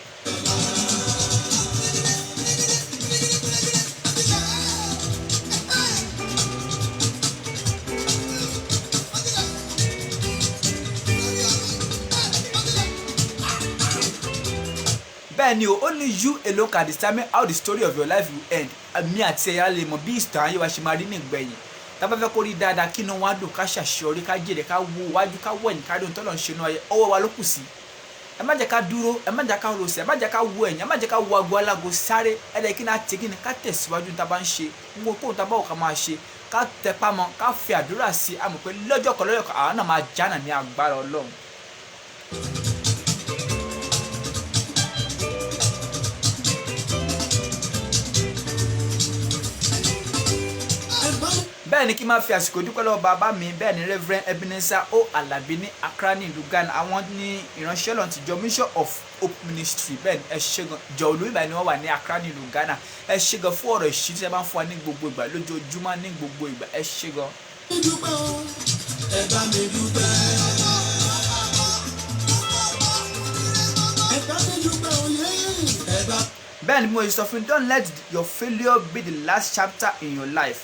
bẹ́ẹ̀ ni o only you alone can determine how the story of your life will end àmì àti ẹ̀yà lè mọ̀ bí ìtàn ayé wa ṣe máa rí ní ìgbẹ̀yìn tá bá fẹ́ kó rí dáadáa kí inú wa dùn ká ṣàṣeyọrí ká jèrè ká wo wájú ká wẹ̀yìn ká rí ohun tọ́lọ̀ ń ṣe náà ọwọ́ wa ló kù sí ẹ má jẹ́ ká dúró ẹ má jẹ́ ká rọ̀ṣẹ̀ ẹ má jẹ́ ká wo ẹ̀yìn ẹ má jẹ́ ká wo aago alágo sáré ẹ̀dẹ̀ kí náà tẹ̀ kí ni ká tẹ̀síwájú tá a bá ń ṣe gbogbo kóhun tá a bá wò ká máa ṣe ká tẹpá mọ́ ká fi àdúrà sí i àmọ̀ pé lọ́jọ́ kan àwọn náà máa jánà ní agbára Ọlọ́run. bẹ́ẹ̀ ni kí n máa fi àsìkò dúpẹ́ lọ́wọ́ bàbá mi bẹ́ẹ̀ ni Reverend Ebenezer O Alabi ní Accra ní ìlú Ghana àwọn ní ìránṣẹ́ Ọlọ́run ti jọ Mission of Hope Ministry bẹ́ẹ̀ ni ẹ ṣé gan jọ olóyìnbá ni wọ́n wà ní Accra ní ìlú Ghana ẹ ṣé gan fún ọ̀rọ̀ ìṣítí ẹ máa ń fún wa ní gbogbo ìgbà lójoojúmọ́ ní gbogbo ìgbà ẹ ṣé gan. ẹ bá mi dúpẹ́ ẹ bá mi dúpẹ́ òye ẹ bá. bẹ́ẹ̀ ni mo sọ fún you don't let your failure be the last chapter in your life.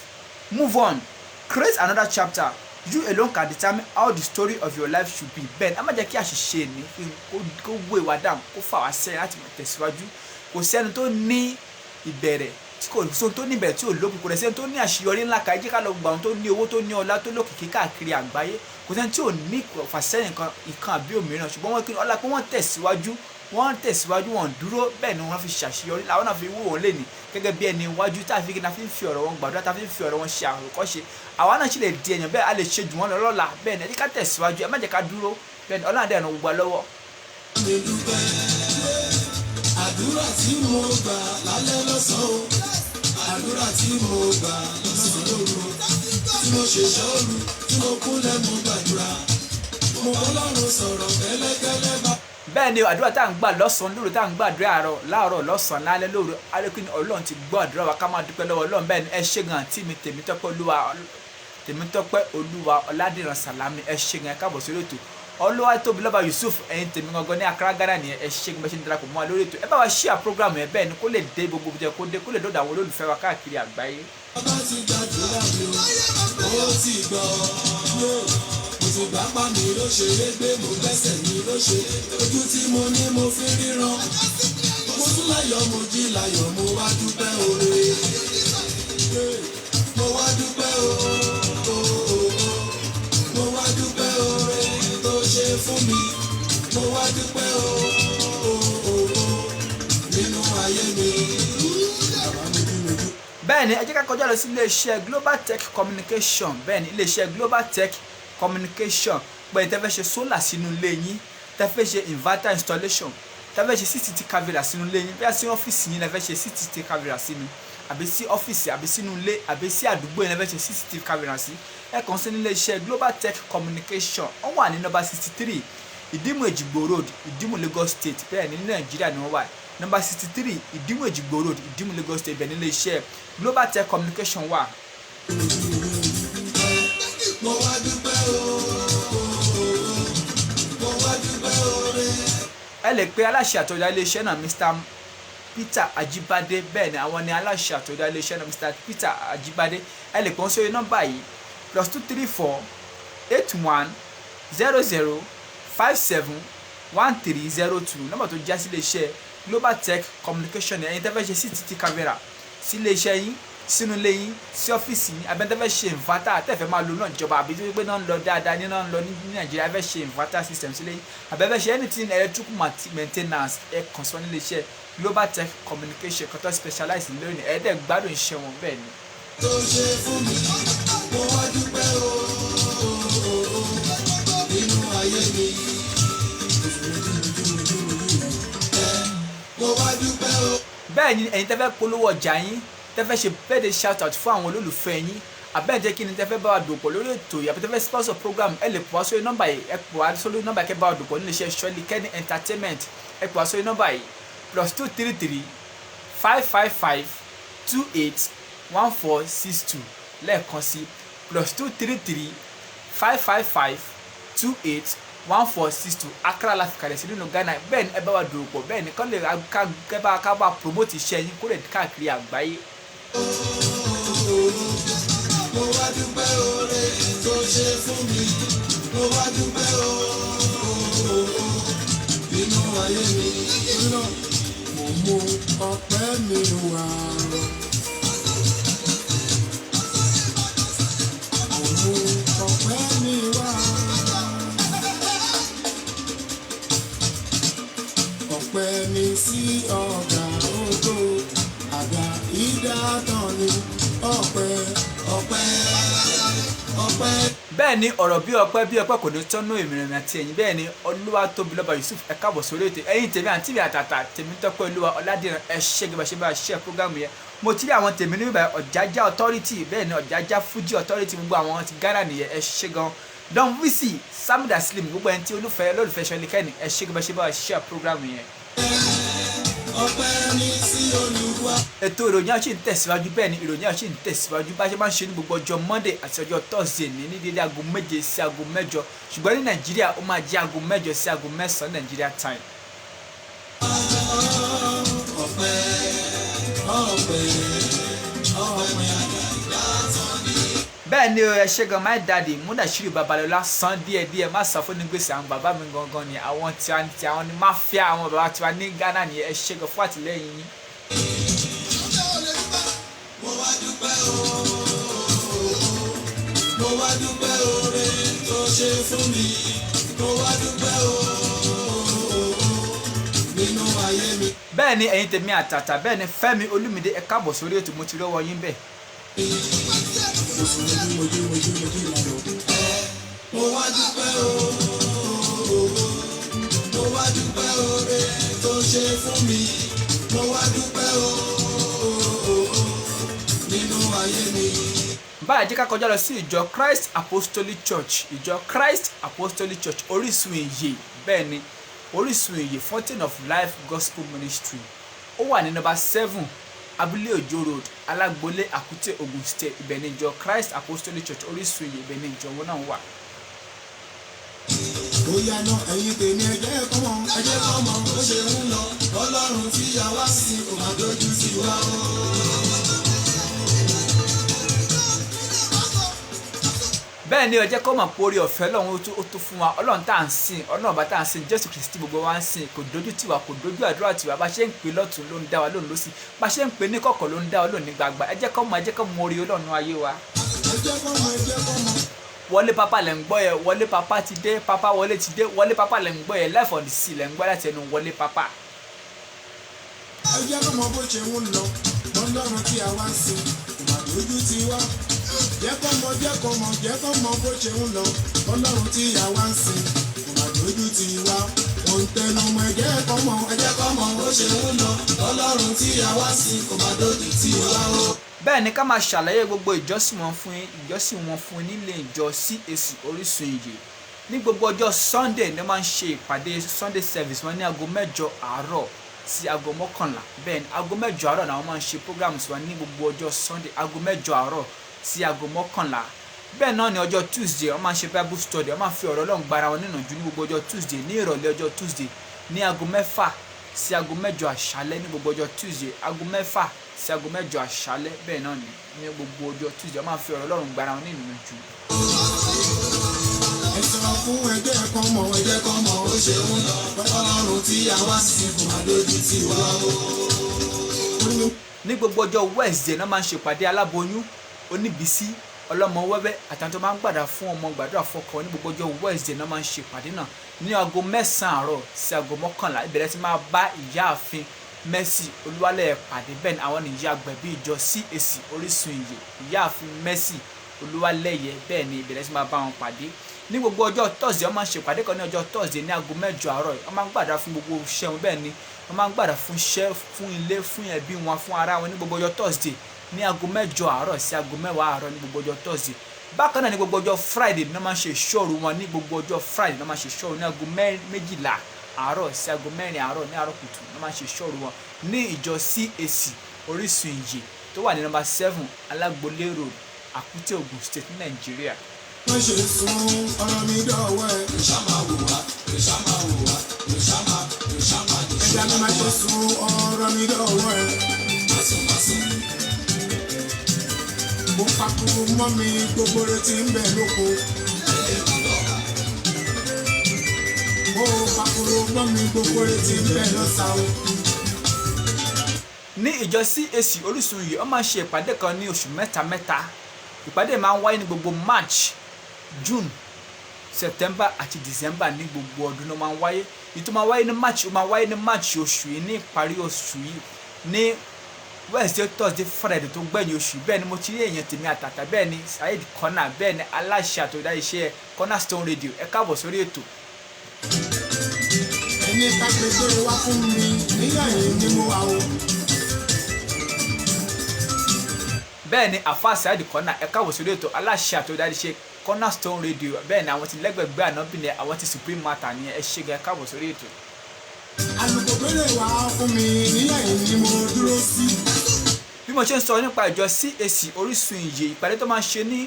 Move on, create another chapter. You alone can determine how the story of your life should be. Ben, ẹ má jẹ́ kí àṣìṣe ní kó wé wa down, kó fà wá sẹ́yìn láti tẹ̀síwájú. Kò sẹ́ni tó ní ìbẹ̀rẹ̀, kò sóhun tó ní ìbẹ̀rẹ̀ tí ò lópin, kò sẹ́ni tó ní àṣeyọrí ńlá ká. Ẹ jẹ́ ká lọ gba àwọn tó ní owó, tó ní ọlá, tó lókìkí káàkiri àgbáyé. Kò sẹ́ni tí ò ní ìfàsẹ́yìn ìkan àbí òmíràn, ṣùgbọ́n wọ́n kí ọlá pé wọ́n tẹ̀síwájú, wọ́n dúró, bẹ́ẹ̀ ni wọ́n fi ṣàṣeyọrí. Làwọn náà fi wò wọ́n lé ní gẹ́gẹ́ bí ẹni iwájú tá a fi fi ọ̀rọ̀ wọn gbàdúrà, tá a fi ọ̀rọ̀ wọn ṣe àròkọ́ṣe. Àwa náà sì lè di èèyàn bẹ́ẹ̀, a lè ṣe jù wọ́n lọ lọ́la. Bẹ́ẹ̀ ni ẹ jẹ́ ká tẹ̀síwájú, ẹ má jẹ́ ká dúró. Bẹ́ẹ̀ ni Ọlọ́run á dẹ̀ ràn gbogbo wa lọ́wọ́. Àdúrà tí mo gbà lálẹ́ lọ́sàn-án, àdúrà tí mo gbà lọ́sàn-án lóru, tí mo ṣe ṣọ́ọ̀rù, tí mo kúnlẹ̀ mo gbàdúrà, mo bọ́lọ́run sọ̀rọ̀ kẹ́lẹ́kẹ́lẹ́ bá. Bẹ́ẹ̀ ni àdúrà tá à ń gbà lọ́sàn-án lóru, tá à ń gbàdúrà láàárọ̀ lọ́sàn-án lálẹ́ lóru, arékùnrin Ọlọ́run ti gbọ́ àdúrà wa, ká máa dúpẹ́ lọ́wọ́ Ọlọ́run. Bẹ́ẹ̀ ni ẹ ṣé gan àǹtí mi Tèmítọ́pẹ́ Olúwa Ọládìran Sàlámì, ẹ ṣé gan, ẹ káàbọ̀ sórí ètò. Olúwatóbilọ́ba Yusuf, ẹ̀yin tèmi gangan ní Accra Ghana nìyẹn, ẹ ṣé gan bẹ́ẹ̀ ṣe ń darapọ̀ mọ́ wa lórí ètò. Ẹ bá wa share program yẹn, bẹ́ẹ̀ ni kó lè dé gbogbo jẹ kó dé, kó lè dọ́dọ̀ àwọn olólùfẹ́ wa káàkiri àgbáyé. Bàbá ti gbàdúrà mi ó ti gbọ́, mo ti gbà pa mi ló ṣe é gbé, mo gbẹ́sẹ̀ mi ló ṣe, ojú tí mo ní mo fi ríran, mo tún láyọ̀ mo jí láyọ̀, mo wá dúpẹ́ oore, mo wá dúpẹ́ mo wá dúpẹ́ oore tó ṣe fún mi, mo wá dúpẹ́ nínú ayé mi. Bẹ́ẹ̀ ni ẹ jẹ́ ká kọjá lọ sí iléeṣẹ́ Global Tech Communication. Bẹ́ẹ̀ ni iléeṣẹ́ Global Tech Communication pé tẹ́ fẹ́ ṣe solar sínú ilé yín, tẹ́ fẹ́ ṣe inverter installation, tẹ́ fẹ́ ṣe CCTV camera sínú ilé yín, bẹ́ẹ̀ sí ọ́fíìsì yín lẹ́ fẹ́ ṣe CCTV camera sínú, àbí sí ọ́fíìsì, àbí sínú ilé, àbí sí àdúgbò yín lẹ́ fẹ́ ṣe CCTV camera sí, ẹ kàn sí iléeṣẹ́ Global Tech Communication. Wọ́n wà ní number 63 Ìdìmú Èjìgbò Road, Ìdìmú Lagos State. Bẹ́ẹ̀ ni ní Nàìjíríà ni wọ́n wà. Number 63 Ìdìmú Èjìgbò Road, Ìdìmú Lagos State. Bẹ́ẹ̀ ni iléeṣẹ́ Global Tech Communication wà. Mo wá dúpẹ́ mo wá dúpẹ́ oore. Ẹ lè pe aláṣẹ àtọ̀dá iléeṣẹ́ náà Mr. Peter Ajibade. Bẹ́ẹ̀ ni àwọn ni aláṣẹ àtọ̀dá iléeṣẹ́ náà Mr. Peter Ajibade. Ẹ lè pọ́n sórí nọ́mbà yìí +234 81 00 57 1302. Nọ́mbà tó já sí iléeṣẹ́ Global Tech Communication. Ẹ̀yin tẹ́ fẹ́ ṣe CCTV camera sí iléeṣẹ́ yín, sínú ilé yín, sí ọ́fíìsì yín, abẹ́ tẹ́ fẹ́ ṣe inverter tẹ́ fẹ́ máa lo náà ìjọba, àbí tó pé náà ń lọ dáadáa ní náà ń lọ ní Nàìjíríà, fẹ́ ṣe inverter system sílé yín, àbẹ́ fẹ́ ṣe anything electrical maintenance, ẹ kàn sí wọn ní iléeṣẹ́ Global Tech Communication kan tó specialize lórí ní ẹ̀ẹ́dẹ̀ gbádùn iṣẹ́ wọn. Bẹ́ẹ̀ ni. Tó ṣe fún mi, mo wá dúpẹ́ nínú ayé mi. Mo wá dúpẹ́ Bẹ́ẹ̀ ni ẹ̀yin tẹ́ fẹ́ polówó ọjà yín, tẹ́ fẹ́ ṣe birthday shout out fún àwọn olólùfẹ́ yín, àbẹ́ẹ̀jẹ́ kí ni tẹ́ fẹ́ bá wa dòpọ̀ lórí ètò yìí, àbí tẹ́ fẹ́ sponsor program, ẹ lè pọ̀ wá sórí nọ́mbà yìí, ẹ pọ̀ wá sórí nọ́mbà kẹ́ bá wa dòpọ̀ nílé iṣẹ́ Shirley Kenny Entertainment. Ẹ pọ̀ wá sórí nọ́mbà yìí +233 555 28 1462. Lẹ́ẹ̀kan sí +233 555 28 1462. Accra láti kalẹ̀ sí nínú Ghana. Bẹ́ẹ̀ ni ẹ bá wa dòpọ̀, bẹ́ẹ̀ ni kán lè ká bá promote iṣẹ́ yín kó lè káàkiri àgbáyé. mo wá dúpẹ́ oore tó ṣe fún mi, mo wá dúpẹ́ nínú ayé mi. Mo mú ọpẹ́ mi wá. Mo mú ọpẹ́ mi wá. Ọpẹ́ mi sí ọ̀gá ògo, àgbà ìdátàn ni ọpẹ́. Bẹ́ẹ̀ ni ọ̀rọ̀ bí ọpẹ́ kò ní tọ́nú ìmìrìn àti ẹ̀yìn. Bẹ́ẹ̀ ni Olúwatóbilọ́ba Yusuf, ẹ káàbọ̀ sórí ètò. Ẹ̀yin tèmi àǹtí mi àtàtà Tèmítọ́pẹ́ Olúwa Ọládìran, ẹ ṣé gẹ́gẹ́ ṣe bá ṣe program yẹn. Mo ti rí àwọn tèmi níbi Ọ̀jájá authority, bẹ́ẹ̀ ni Ọ̀jájá Fuji authority, gbogbo àwọn ti Ghana nìyẹn, ẹ ṣé gan. Don Visi Samuda Slim, gbogbo ẹni tí olólùfẹ́ Shirley Kenny, ẹ ṣé gẹ́gẹ́ ṣe bá ṣe program yẹn. Ọpẹ́ ni sí Olúwa. Ètò ìròyìn àṣì ń tẹ̀síwájú. Bẹ́ẹ̀ ni ìròyìn àṣì ń tẹ̀síwájú bá ṣe máa ń ṣe ní gbogbo ọjọ́ Monday àti ọjọ́ Thursday ní dédé aago 7 sí aago 8, ṣùgbọ́n ní Nàìjíríà ó máa jẹ́ aago 8 sí aago 9 Nàìjíríà time. bẹ́ẹ̀ ni ẹ ṣe gan my daddy Mudashiru Babalọlá san díẹ̀ má san fún ní gbèsè àwọn bàbá mi gangan ni àwọn tí àwọn ni mafia àwọn bàbá tiwa ní Ghana ni ẹ ṣe gan fún àtìlẹ́yìn yín. mo wá dúpẹ́ oore tó ṣe fún mi mo wá dúpẹ́ nínú ayé mi. bẹ́ẹ̀ ni ẹ̀yin tèmi àtàtà bẹ́ẹ̀ ni Fẹ́mi Olúmídé ẹ káàbọ̀ sórí ètò mo ti rọ́wọ́ yín bẹ́ẹ̀. mo wá dúpẹ́ oore tó ṣe fún mi mo wá dúpẹ́ nínú ayé mi. báyìí jẹ́ ká kọjá lọ sí ìjọ Christ Apostolic Church Orísun Ìyè bẹ́ẹ̀ ni Orísun Ìyè Fountain of Life Gospel Ministry ó wà ní nọ́mbà 7 Abúlé Òjó Road Alágbolé Àkútè Ògùn State ibẹ̀ ní ìjọ Christ Apostolic Church Orísun Ìyè ibẹ̀ ní ìjọ wọn náà wà. ó yá náà ẹ̀yin tèmi ẹ̀jẹ̀ kọ́mọ ó ṣe ń lọ Ọlọ́run tí a wá sí kò má dojú sí wa o. bẹ́ẹ̀ ni ọjọ́ kọ́ mọ̀ pé orí ọ̀fẹ́ Ọlọ́run ó tó fún wa Ọlọ́run tá à ń sìn Ọlọ́run bá tá à ń sìn Jésù Kristi gbogbo wa ń sìn kò dojú tiwa kò dojú àdúrà tiwa bá ṣe ń pè lọ́tún ló ń dá wa lóhùn lósì bá ṣe ń pè ní kọ̀kọ̀ ló ń dá wa lóhùn ní gbangba ẹ jẹ́ kọ́ mọ̀ orí Ọlọ́run ayé wa. Wọlé Papa lẹ̀ ń gbọ́ yẹ Wọlé Papa ti dé Papa Wọlé ti dé Wọlé Papa lẹ̀ ń gbọ́ yẹ Life on the Sea lẹ̀ ń gbọ́ láti ẹnu Wọlé Papa. ẹ jẹ́ kọ́ mọ bó ṣe ń lọ Ọlọ́run tí a wá ń sìn kò má dojú tiwa jẹ́ kọ́ mọ bó ṣe ń lọ Ọlọ́run tí a wá ń sìn kò má dojú tiwa mo ń tẹnu mọ́ ẹ jẹ́ kọ́ mọ bó ṣe ń lọ Ọlọ́run tí a wá ń sìn kò má dojú tiwa o. bẹ́ẹ̀ ni ká máa ṣàlàyé gbogbo ìjọsìn wọn fún nílé ìjọ CAC Orísun Ìyè ní gbogbo ọjọ́ Sunday ni wọ́n máa ń ṣe ìpàdé Sunday service wọn ní aago 8 àárọ̀ sí aago 11 bẹ́ẹ̀ ni aago 8 àárọ̀ náà wọ́n máa ń ṣe programs wọn ní gbogbo ọjọ́ Sunday aago 8 àárọ̀ sí aago 11 bẹ́ẹ̀ náà ni ọjọ́ Tuesday wọ́n máa ń ṣe Bible study wọ́n máa fi ọ̀rọ̀ Ọlọ́run gbára wọn níyànjú ní gbogbo ọjọ́ Tuesday ní ìrọ̀lẹ́ ọjọ́ Tuesday ní aago 6 sí aago 8 àṣálẹ́ ní gbogbo ọjọ́ Tuesday aago 6 sí aago 8 àṣálẹ́ bẹ́ẹ̀ náà ni ní gbogbo ọjọ́ Tuesday wọ́n máa fi ọ̀rọ̀ Ọlọ́run gbára wọn níyànjú. ẹ sọ fún ẹgbẹ́ kan mọ̀ ó ṣe ń lọ Ọlọ́run tí a wá sí kò má dojú tiwa o. ní gbogbo ọjọ́ Wednesday náà máa ń ṣèpàdé aláboyún oníbísí ọlọ́mọ wẹ́wẹ́ àtàwọn tó máa ń gbàdá fún ọmọ gbàdúrà fọ́kọ ní gbogbo ọjọ́ Wednesday náà máa ń ṣèpàdé náà ní aago 9 àárọ̀ sí aago 11 ìbẹ̀rẹ̀ tí máa bá ìyáàfin Mercy Olúwalẹ̀ pàdé bẹ́ẹ̀ ni àwọn nìyí agbẹ̀bí ìjọ CAC Orísun Ìyè ìyáàfin Mercy Olúwalẹ̀yẹ bẹ́ẹ̀ ni ìbẹ̀rẹ̀ tí máa bá wọn pàdé ní gbogbo ọjọ́ Thursday wọ́n máa ń ṣèpàdé kan ní ọjọ́ Thursday ní aago 8 àárọ̀ wọ́n máa ń gbàdá fún gbogbo iṣẹ́ wọn bẹ́ẹ̀ ni wọ́n máa ń gbàdá fún iṣẹ́ fún ilé fún ẹbí wọn fún ara wọn ní gbogbo ọjọ́ Thursday ní aago 8 àárọ̀ sí aago 10 àárọ̀ ní gbogbo ọjọ́ Thursday bákan náà ní gbogbo ọjọ́ Friday ní wọ́n máa ń ṣe ìṣọ́ru wọn ní gbogbo ọjọ́ Friday ní wọ́n máa ń ṣe ìṣọ́ru ní aago 12 àárọ̀ sí aago 4 àárọ̀ ní àárọ̀ kùtù ní wọ́n máa ń ṣe ìṣọ́ru wọn ní ìjọ CAC Orísun Ìyè tó wà ní nọ́mbà 7 Alágbolé Road Àkútè Ògùn State ní Nàìjíríà. wọ́n ṣe sun ọ̀rọ̀ mi dọ̀wọ́ ẹ̀. ẹ̀dá mi máa ṣe sun ọ̀rọ̀ mi dọ̀wọ́ ẹ̀. mo pakuru mọ́ mi gbogbo retí ń bẹ lóko. mo pakuru mọ́ mi gbogbo retí ń bẹ lọ́sàá. ní ìjọ CAC Orísun Ìyè wọ́n máa ń ṣe ìpàdé kan ní oṣù mẹ́ta ìpàdé máa ń wáyé ní gbogbo March, June, September àti December ní gbogbo ọdún ló máa ń wáyé èyí tó máa wáyé ní March ó máa wáyé ní March oṣù yìí ní ìparí oṣù yìí ní Wednesday, Thursday, Friday tó gbẹ̀yìn oṣù bẹ́ẹ̀ ni mo ti rí èèyàn tèmi àtàtà bẹ́ẹ̀ ni Saheed Corner bẹ́ẹ̀ ni aláṣẹ àtòdá iṣẹ́ Cornerstone Radio ẹ káàbọ̀ sórí ètò. ẹni ká gbẹgbẹ wá fún mi níyà yìí ni mo wà o. bẹ́ẹ̀ ni àfáà Saheed Corner ẹ káàbọ̀ sórí ètò aláṣẹ àtòdá iṣẹ́ Cornerstone Radio bẹ́ẹ̀ ni àwọn ti lẹ́gbẹ̀gbẹ́ ànábìnrin àwọn ti Supreme Matter ni ẹ ṣe gan ẹ káàbọ̀ sórí ètò. àlùkò gbélé wá fún mi níyà yìí ni mo dúró sí. bí mo ṣe ń sọ nípa ìjọ CAC Orísun Ìyè ìpàdé tó máa ń ṣe ní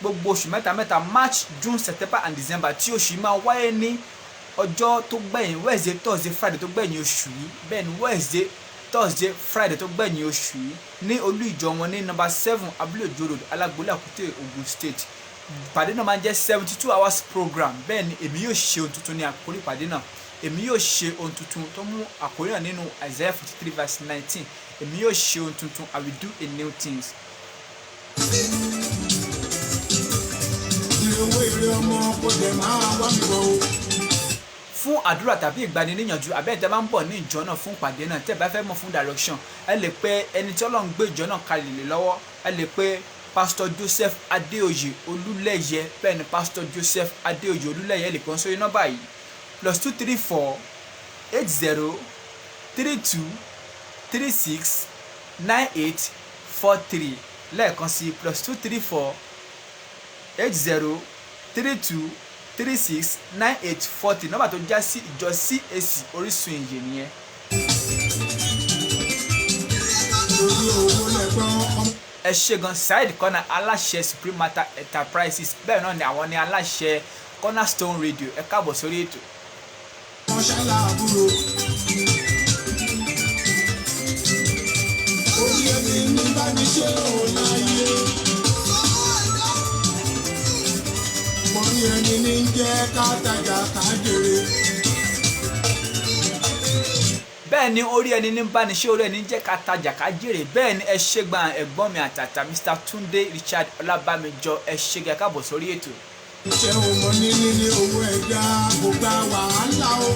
gbogbo oṣù mẹ́ta March, June, September and December tí oṣù yìí máa wáyé ní ọjọ́ tó gbẹ̀yìn Wednesday, Thursday, Friday tó gbẹ̀yìn oṣù yìí bẹ́ẹ̀ ni Wednesday Thursday Friday tó gbẹ̀yìn oṣù yìí ní olú ìjọ wọn ní number 7 Abúlé Òjó Road Alágbólé Àkútè Ògùn State. Ìpàdé náà máa ń jẹ́ 72 hours program. Bẹ́ẹ̀ ni èmi yóò ṣe ohun tuntun ní àkórí ìpàdé náà. Èmi yóò ṣe ohun tuntun tó mú àkórí náà nínú Isaiah 53 verse 19. Èmi yóò ṣe ohun tuntun, I will do a new things. Fún àdúrà tàbí ìgbaniníyànjú abẹ́ẹ̀tẹ́ máa ń bọ̀ ní ìjọ náà fún ìpàdé náà tẹ́ bá fẹ́ mọ̀ fún direction ẹ lè pe ẹni tí Ọlọ́run gbé ìjọ náà kalẹ̀ lé lọ́wọ́ ẹ lè pe Pastor Joseph Adéoyè Olúlẹ́yẹ bẹ́ẹ̀ ni Pastor Joseph Adéoyè Olúlẹ́yẹ ẹ lè pè wọ́n sórí nọ́mbà yìí +234 80 32 36 98 43 lẹ́ẹ̀kan sí +234 80 32 36 98 40 nọ́mbà tó já sí ìjọ CAC Orísun Ìyè nìyẹn. Ẹ ṣé gan Saheed Kọ́nà aláṣẹ Supreme Matter Enterprises bẹ́ẹ̀ náà ni àwọn ní aláṣẹ Cornerstone Radio ẹ káàbọ̀ sórí ètò. Ẹni ní jẹ́ kátajà kájèrè. Bẹ́ẹ̀ ni orí ẹni ní bá ní ṣe orí ẹni jẹ́ kátajà kájèrè bẹ́ẹ̀ ni ẹ ṣé gan ẹ̀gbọ́n mi àtàtà Mr. Túndé Richard Ọlábàmíjọ ẹ ṣé gan káàbọ̀ sórí ètò. Iṣẹ́ ọmọ níní owó ẹja kò gba wàhálà o.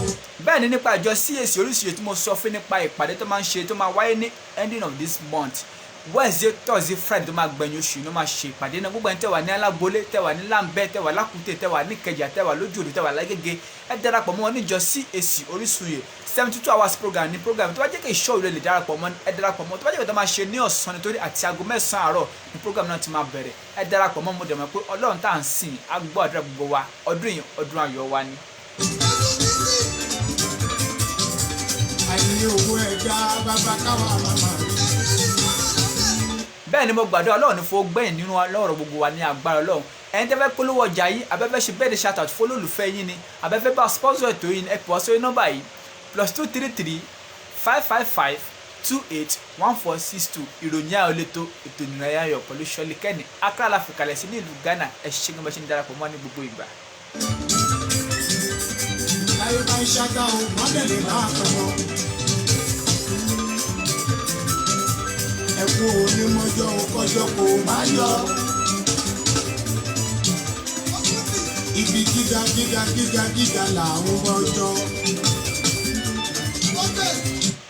Bẹ́ẹ̀ ni nípa ìjọ CAC Orísun Ìyè tí mo sọ fún nípa ìpàdé tó máa ń ṣe tó máa wáyé ní ending of this month Wednesday Thursday Friday tó máa gbẹ̀yìn oṣù ló máa ṣe ìpàdé náà gbogbo ẹni tẹ́wà ní Alágbólé tẹ́wà ní Lámbẹ́ tẹ́wà Lákúté tẹ́wà ní Ìkẹjà tẹ́wà lójú Odò tẹ́wà Lágége ẹ darapọ̀ mọ́ wọn níjọ CAC Orísun Ìyè 72 hours program ní program tó bá jẹ́ kí ìṣọ́ ìrẹ́ lè darapọ̀ mọ́ ẹ darapọ̀ mọ́ tó bá jẹ́ kí tó máa ṣe ní ọ̀sán nítorí àti aago 9 àárọ̀ ní program náà ti máa bẹ̀rẹ̀ ẹ darapọ̀ mọ́ mo dẹ̀ mọ̀ pé Ọlọ́run tá à ń sìn á gbọ́ àdúrà gbogbo wa ọdún yìí ọdún ayọ̀ wa ni. Àìní owó ẹja bàbá káwa màmá. Bẹ́ẹ̀ ni mo gbàdúrà Ọlọ́run ní fún gbẹ̀yìn nínú lọ́rọ̀ gbogbo wa ní agbára Ọlọ́run ẹni tẹ́ fẹ́ polówó ọjà yìí abẹ́fẹ́ ṣe bẹ́ẹ̀ de shout out fún olólùfẹ́ yín ni abẹ́fẹ́ bá sponsor ètò yìí ẹ pè wá sórí nọ́mbà yìí +233 555 28 1462 ìròyìn ayọ̀ lẹ́tọ̀ ètò ìrìnàjò ayọ̀ pẹ̀lú Ṣọ́lí Kẹ́ni Accra la fìkàlẹ̀ sí ní ìlú Ghana ẹ ṣé gan bá ṣe ń darapọ̀ mọ́ ní gbogbo ìgbà. Láyé bá ń ṣáká o, wọ́n lè lè máa pẹ̀ wọ́n. Ẹ̀kú onímọ̀jọ́ kọjọ́ kò bá yọ. Ibi gíga làwọn ọjọ́.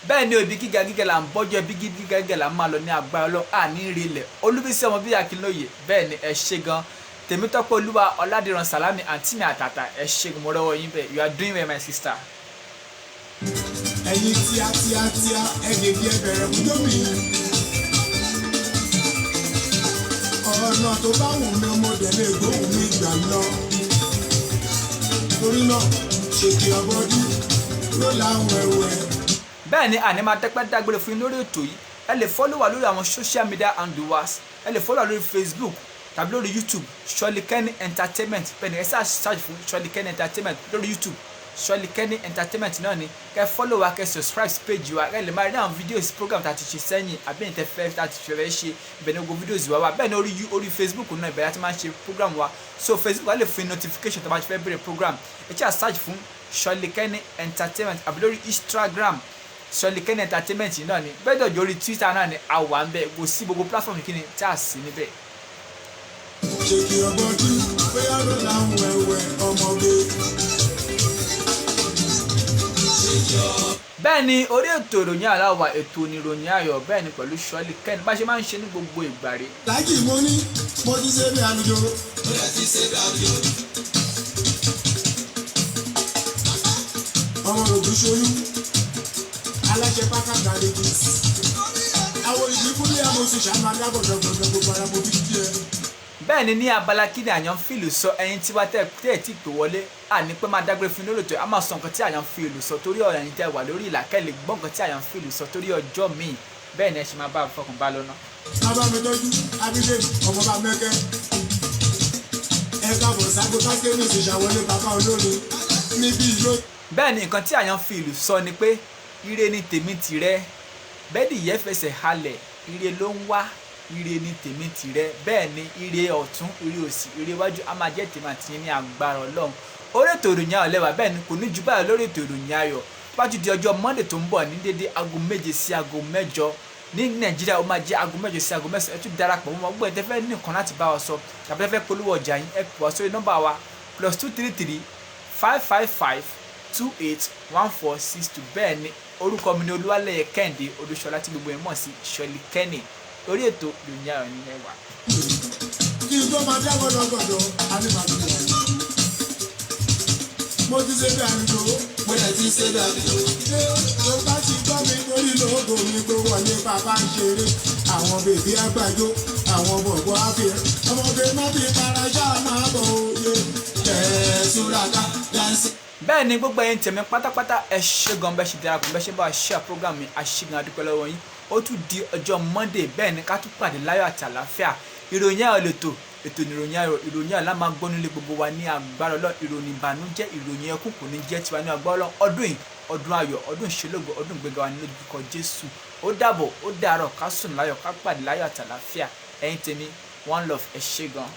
Bẹ́ẹ̀ ni ibi gíga là ń bọ́jọ́ ibi gíga là ń máa lọ ní agbára Ọlọ́run àní ìrìlẹ̀ Olúbísí ọmọ bíi Akínlóye bẹ́ẹ̀ ni ẹ ṣé gan Tèmítọ́pẹ́ Olúwa Ọládìran Sàlámì àǹtí mi àtàtà ẹ ṣé gan mo rọ́wọ́ yín bẹ́ẹ̀ you are doing well my sister. Ẹ̀yin tíá ẹ̀dẹ̀dẹ̀ ẹ̀bẹ̀rẹ̀ fún jómi. Ọ̀nà tó bá wù mí ọmọdé lè gbóhùn mi gbà lọ. Torí náà ṣèkì ọbọdú ló láwọn ẹ̀wẹ̀. Bẹ́ẹ̀ ni àní máa dẹ́pẹ́ dágbére fún yín lórí ètò yìí ẹ lè follow wa lórí àwọn social media handles wa ẹ lè follow wa lórí Facebook tàbí lórí YouTube Ṣọ́lí Kẹ́ni Entertainment bẹ́ẹ̀ ni ẹ sáà search fún Ṣọ́lí Kẹ́ni Entertainment lórí YouTube Ṣọ́lí Kẹ́ni Entertainment náà ni kẹ́ follow wa kẹ́ subscribe page wa kẹ́ lè máa rí àwọn videos program tá a ti ṣe sẹ́yìn àbí ìtẹ́ fẹ́ tá a ti fẹ́ ṣe ibẹ̀ ni gbogbo videos wa wà bẹ́ẹ̀ ni orí Facebook náà ibẹ̀ láti máa ṣe program wa so Facebook wa lè fún notification tó bá ti fẹ́ bẹ̀rẹ̀ program ẹ ṣáà search fún Ṣọ́lí Kẹ́ni Entertainment àbí lórí Instagram Ṣọ́lí Kẹ́ni Entertainment náà ni bẹ́ẹ̀ dọ̀jọ́ orí Twitter náà ni a wà ń bẹ̀ kò sí gbogbo platform kí ni tá a sí níbẹ̀. Ṣèkì ọbọdú bóyá ló láwọn ẹ̀wẹ̀ ọmọge. Bẹ́ẹ̀ ni orí ètò ìròyìn aláwà ètò oníròyìn ayọ̀ bẹ́ẹ̀ ni pẹ̀lú Ṣọ́lí Kẹ́ni bá ṣe máa ń ṣe ní gbogbo ìgbà rẹ̀. Lájì mo ti ṣe bí àlùjọ. Ọmọ òbí ṣolú aláṣẹ pákàtà lèkì. Àwọn ìdíkúlé àmọ́sùn ṣàmà dábọ̀dọ̀gbọ̀dọ̀ gbogbo ara mo bí díẹ̀. Bẹ́ẹ̀ ni ní abala kí ni àyàn fíìlù sọ ẹyin tí wá tẹ́ ẹ̀ tí pè wọlé àní pé máa dágbére fún lórí ètò a máa sọ nǹkan tí àyàn fíìlù sọ torí ọ̀rọ̀ ẹ̀yin tẹ́ wà lórí ìlà kẹ́lẹ̀ gbọ́ nǹkan tí àyàn fíìlù sọ torí ọjọ́ míì bẹ́ẹ̀ ni ẹ ṣe máa bá fọkàn bá lọ́nà. Bàbá mi tọ́jú Abídé ọmọ bá mẹ́kẹ́. Ẹ káàbọ̀ sábò pásítẹ́nì ìṣàwọlé bàbá olórin níbí ìlú. Bẹ́ẹ̀ ni nǹkan tí àyàn fíìlù sọ ni pé ire ni tèmi tìrẹ bẹ́ẹ̀ni ìyẹn fẹsẹ̀ halẹ̀ ire ló ń wá ire ni tèmi tìrẹ bẹ́ẹ̀ ni ire ọ̀tún ire òsì ire iwájú a máa jẹ́ tèmi àti yín ní agbára Ọlọ́run orí ètò ìròyìn ayọ̀ lẹ́wà bẹ́ẹ̀ ni kò ní jù báyìí lórí ètò ìròyìn ayọ̀ bá ti di ọjọ́ Monday tó ń bọ̀ ní dédé aago 7 sí aago 8 ní Nàìjíríà ó máa jẹ́ aago 7 sí aago 9 ẹ tún darapọ̀ mọ́ gbogbo ẹ̀ tẹ́ fẹ́ ní nǹkan láti bá wa sọ tàbí tẹ́ fẹ́ polówó ọjà yín ẹ pè wá sórí nọ́mbà wa +233 555 281462 bẹ́ẹ̀ ni orúkọ mi ni Olúwalẹ́yẹ Kẹ́hìndé Olúṣọlá tí gbogbo ẹ̀ mọ̀ sí Ṣọlí Kenny orí ètò ìròyìn ayọ̀ ní ẹwà. kí n tó máa dá gbọdọgbọdọ alimadu mo ti ṣe bí àlùjọ mo lè ti ṣe bí àlùjọ. ṣé o bá ti gbọ́ mi lórí lóògùn mi tó wọlé bàbá ń ṣeré àwọn bèbí àgbàjọ àwọn bọ̀bọ̀ àfihàn ọmọdé má fi para ṣáà máa bọ̀ òye tẹ̀sùràká dáńsì. bẹ́ẹ̀ ni gbogbo ẹ̀yin tẹ̀mí pátápátá ẹ ṣé gan bẹ́ẹ̀ ṣe darapọ̀ bẹ́ẹ̀ ṣe bá wa share program mi àṣìgàn àdúpẹ́ lọ́wọ́ yín ó tún di ọjọ́ Monday bẹ́ẹ̀ ni ká tún pàdé láyọ̀ àti àlàáfíà ìròyìn ayọ̀ lẹ́tọ̀ ètò ìròyìn ayọ̀ la máa gbọ́ nílé gbogbo wa ní agbára Ọlọ́run ìròyìn ìbànújẹ́ ìròyìn ẹkún kò ní jẹ́ tiwa ní agbára Ọlọ́run ọdún yìí ọdún ayọ̀ ọdún ìṣelógo ọdún ìgbéga wa nílé kíkọ Jésù ó dàbọ̀ ó dàárọ̀ ká sùn láyọ̀ ká pàdé láyọ̀ àti àlàáfíà ẹ̀yin tèmi one love ẹ ṣé gan.